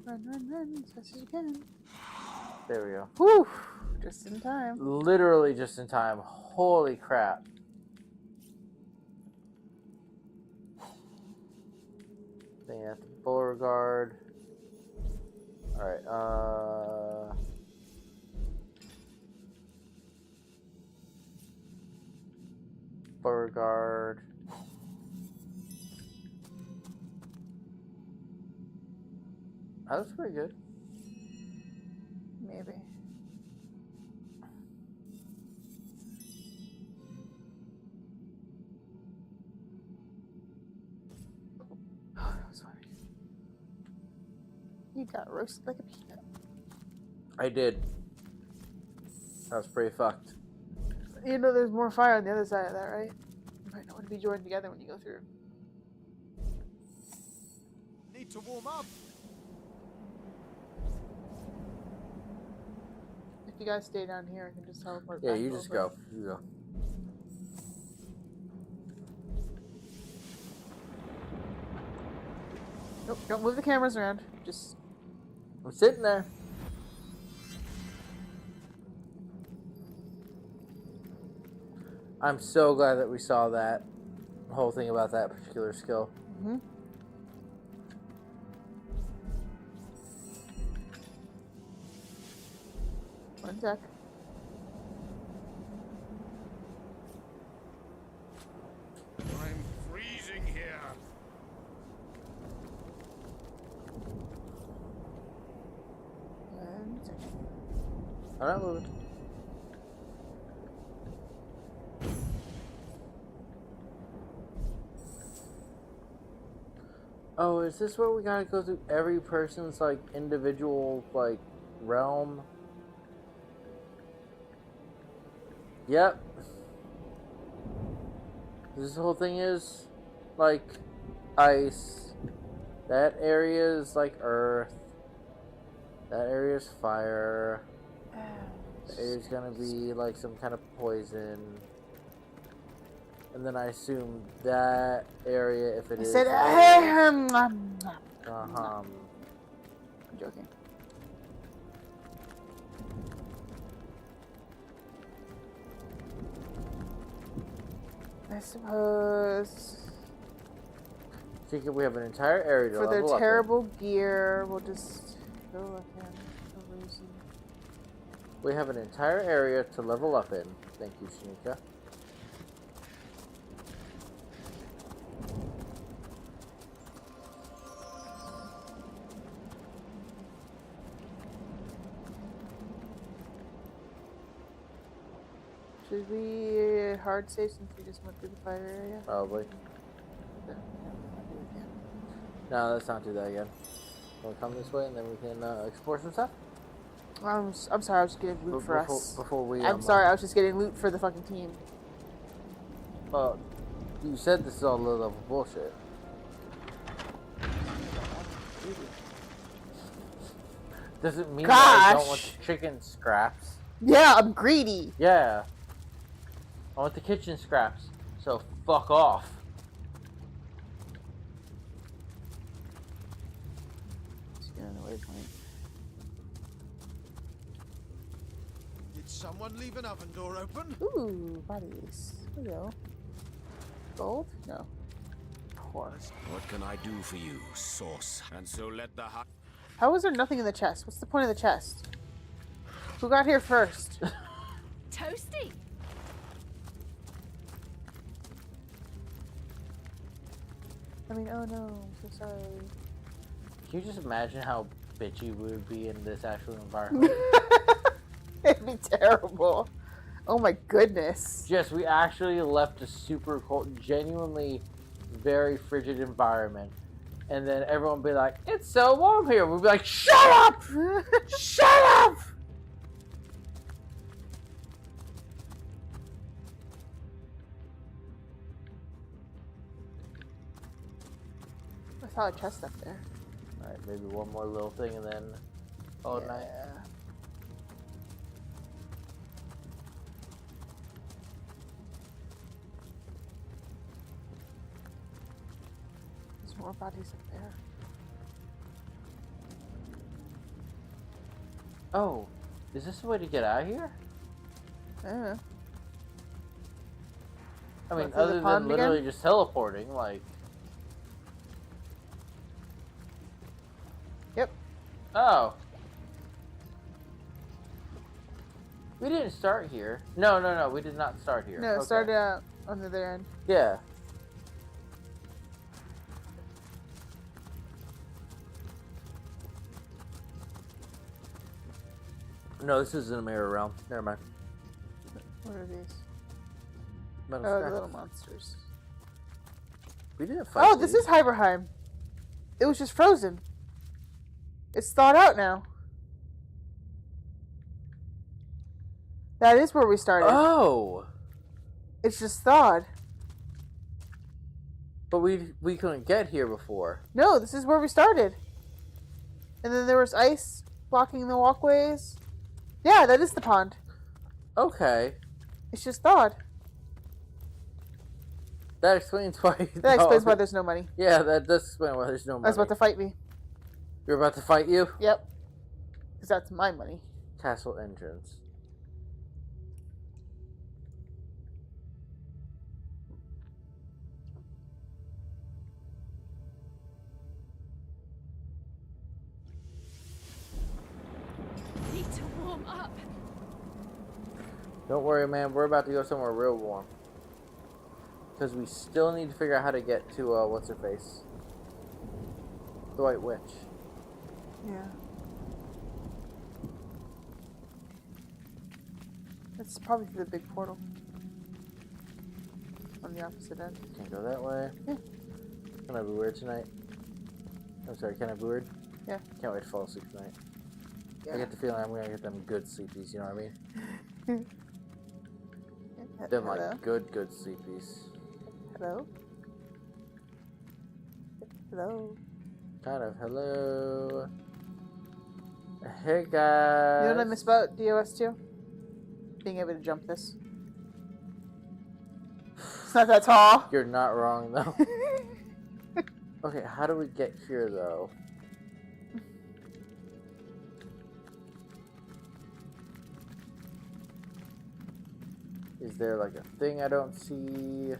Run, touch it again. There we go. Whew, just in time. Literally just in time. Holy crap. Thing at the Beauregard. Alright, Beauregard. That was pretty good. Maybe. Oh, that was funny. You got roasted like a peanut. I did. That was pretty fucked. You know there's more fire on the other side of that, right? You might not want to be joined together when you go through. Need to warm up. If you guys stay down here, I can just teleport Yeah, back you just over. go. You go. Nope, don't move the cameras around. Just I'm sitting there. I'm so glad that we saw that whole thing about that particular skill. one sec. I'm freezing here. One sec. I'm not moving. Oh, is this where we gotta go through every person's like individual like realm? Yep. This whole thing is like ice. That area is like earth. That area is fire. That area is gonna be like some kind of poison. And then I assume that area, if it I is. said, I'm I'm joking. I suppose. Think we have an entire area to For their level up in. terrible gear, we'll just go look in. Go Rosie. We have an entire area to level up in. Thank you, Shanika. Should we hard save since we just went through the fire area? Probably. No, let's not do that again. We'll come this way and then we can explore some stuff. I'm sorry, I was just getting loot for us. Before we. I'm sorry, I was just getting loot for the fucking team. Well, you said this is all low level bullshit. Doesn't mean that I don't want Gosh. the chicken scraps. Yeah, I'm greedy. Yeah. I want the kitchen scraps. So fuck off. Let's get on the waypoint. Did someone leave an oven door open? Ooh, bodies. Here we go. Gold? No. Horse. What can I do for you, sauce? And so let the hut. How is there nothing in the chest? What's the point of the chest? Who got here first? Toasty. I mean, oh no, I'm so sorry. Can you just imagine how bitchy we would be in this actual environment? It'd be terrible. Oh my goodness. Just, we actually left a super cold, genuinely very frigid environment. And then everyone would be like, it's so warm here. We'd be like, shut up! Shut up! I saw a chest up there. Alright, maybe one more little thing and then all night. There's more bodies up there. Oh, is this the way to get out of here? I don't know. I mean, Go through the other than pond literally again? just teleporting, like... Yep. Oh. We didn't start here. No, we did not start here. No, it Okay. started out on the other end. Yeah. No, this isn't a mirror realm. Never mind. What are these? Metal Oh, the scraps. little monsters. We didn't fight Oh, this is Hiberheim. It was just frozen. It's thawed out now. That is where we started. Oh! It's just thawed. But we couldn't get here before. No, this is where we started. And then there was ice blocking the walkways. Yeah, that is the pond. Okay. It's just thawed. That explains why... That explains why there's no money. Yeah, that does explain why there's no money. I was about to fight me. You're about to fight you? Yep. Because that's my money. Castle entrance. Need to warm up. Don't worry, man. We're about to go somewhere real warm. Because we still need to figure out how to get to, what's-her-face? The White Witch. Yeah. It's probably through the big portal. On the opposite end. Can't go that way. Yeah. Can I be weird tonight? I'm sorry, can I be weird? Yeah. Can't wait to fall asleep tonight. Yeah. I get the feeling I'm gonna get them good sleepies, you know what I mean? Them Hello? like good sleepies. Hello? Hello? Kind of. Hello. Hey guys. You know what I miss about DOS 2? Being able to jump this. It's not that tall. You're not wrong though. Okay, how do we get here though? Is there like a thing I don't see?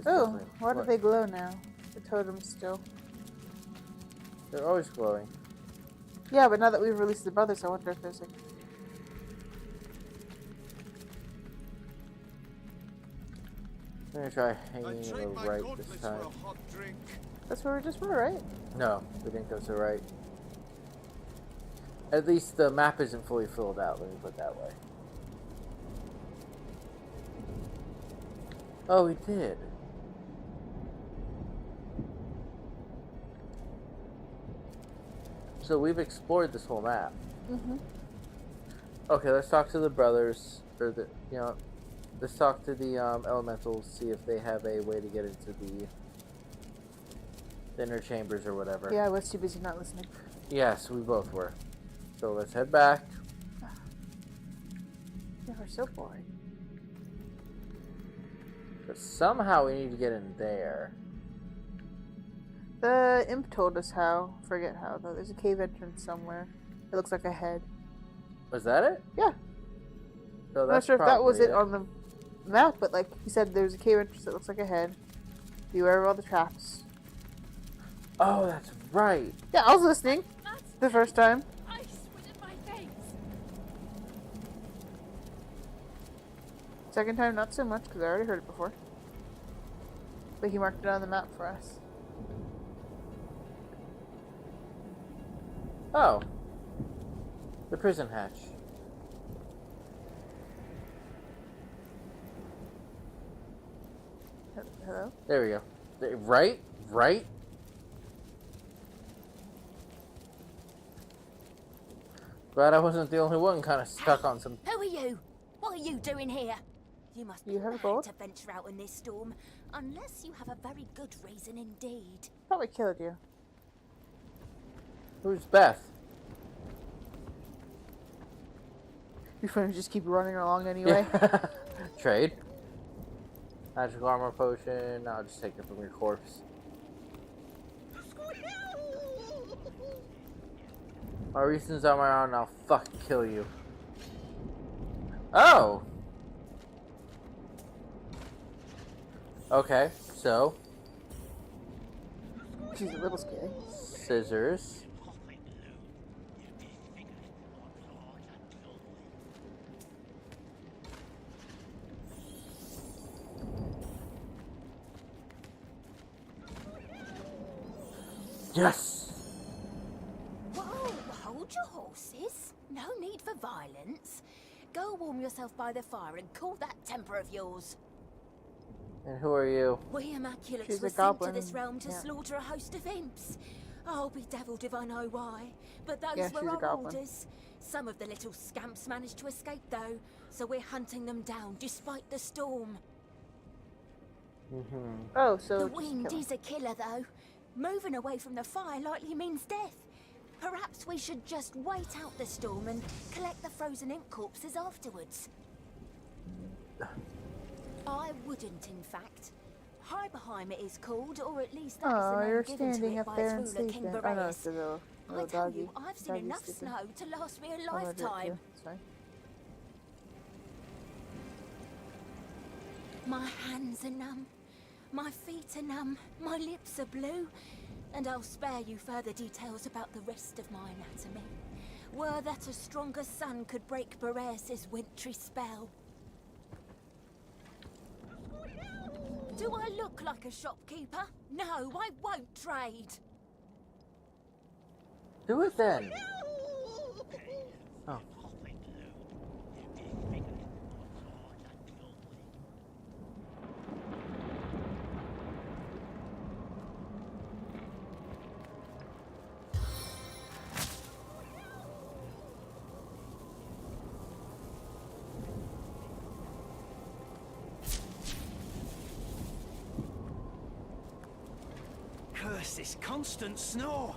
That's Oh, definitely- why do what? they glow now? The totems still. They're always glowing. Yeah, but now that we've released the brothers, I wonder if there's like. I'm gonna try I hanging to trade the my right gauntlets this for time. a hot drink. That's where we just were, right? No, we didn't go to the right. At least the map isn't fully filled out, let me put it that way. Oh, we did. So we've explored this whole map. Mm-hmm. Okay, let's talk to the brothers, or the, you know, let's talk to the elementals, see if they have a way to get into the inner chambers or whatever. Yeah, I was too busy not listening. Yes, we both were. So let's head back. Yeah, we're so boring. But somehow we need to get in there. The imp told us how. Forget how though. There's a cave entrance somewhere. It looks like a head. Was that it? Yeah. So I'm not that's sure if that was probably it on the map, but like he said, there's a cave entrance that looks like a head. Beware of all the traps. Oh, that's right. Yeah, I was listening the first time. Ice within my veins. Second time, not so much because I already heard it before. But he marked it on the map for us. Oh. The prison hatch. Hello? There we go. Right? Right? Glad I wasn't the only one kind of stuck on some... Who are you? What are you doing here? You must be You have mad gold? to venture out in this storm, unless you have a very good reason indeed. Probably killed you. Who's Beth? You're gonna just keep running along anyway. Trade. Magical armor potion. I'll just take it from your corpse. My reasons on my own, I'll fucking kill you. Oh! Okay, so. She's a little scary. Scissors. Yes! Whoa, hold your horses. No need for violence. Go warm yourself by the fire and cool that temper of yours. And who are you? We Immaculates She's were a sent goblin, to this realm to yeah. slaughter a host of imps. I'll be devilled if I know why. But those Yeah, were she's a our goblin. orders. Some of the little scamps managed to escape though, so we're hunting them down despite the storm. Oh, so The just wind kill is a killer though. Moving away from the fire likely means death. Perhaps we should just wait out the storm and collect the frozen imp corpses afterwards. I wouldn't, in fact. Hiberheim it is called, or at least that is Oh, the name you're given to standing it up by there its and ruler, King sleeping. Oh no, Boreas. it's a little I tell doggy. you, I've seen Doggy's enough sleeping. snow to last me a Oh, I did it lifetime. too. Sorry. My hands are numb, my feet are numb, my lips are blue, and I'll spare you further details about the rest of my anatomy. Were that a stronger sun could break Boreas' wintry spell. Do I look like a shopkeeper? No, I won't trade. Do it then. Oh. Curse this constant snow.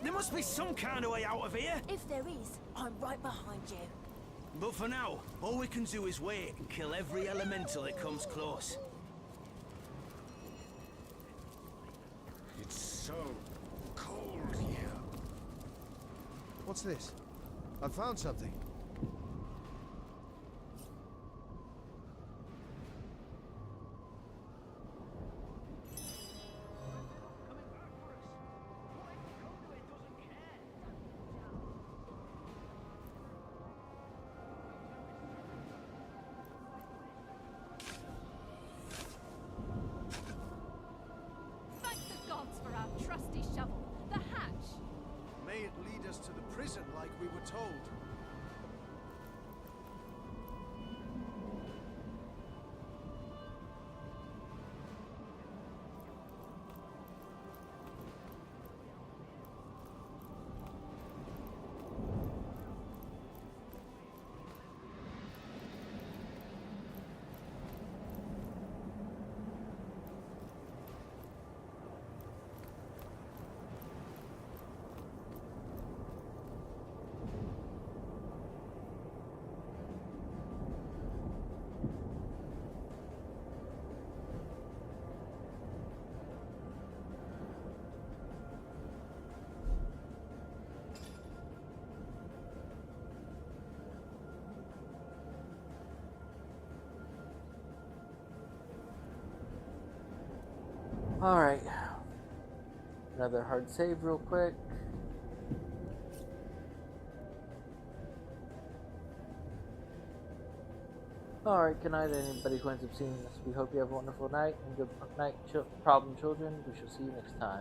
There must be some kind of way out of here. If there is, I'm right behind you. But for now, all we can do is wait and kill every elemental that comes close. It's so cold here. What's this? I found something. Alright. Another hard save real quick. Alright, good night anybody who ends up seeing this. We hope you have a wonderful night and good night, problem children. We shall see you next time.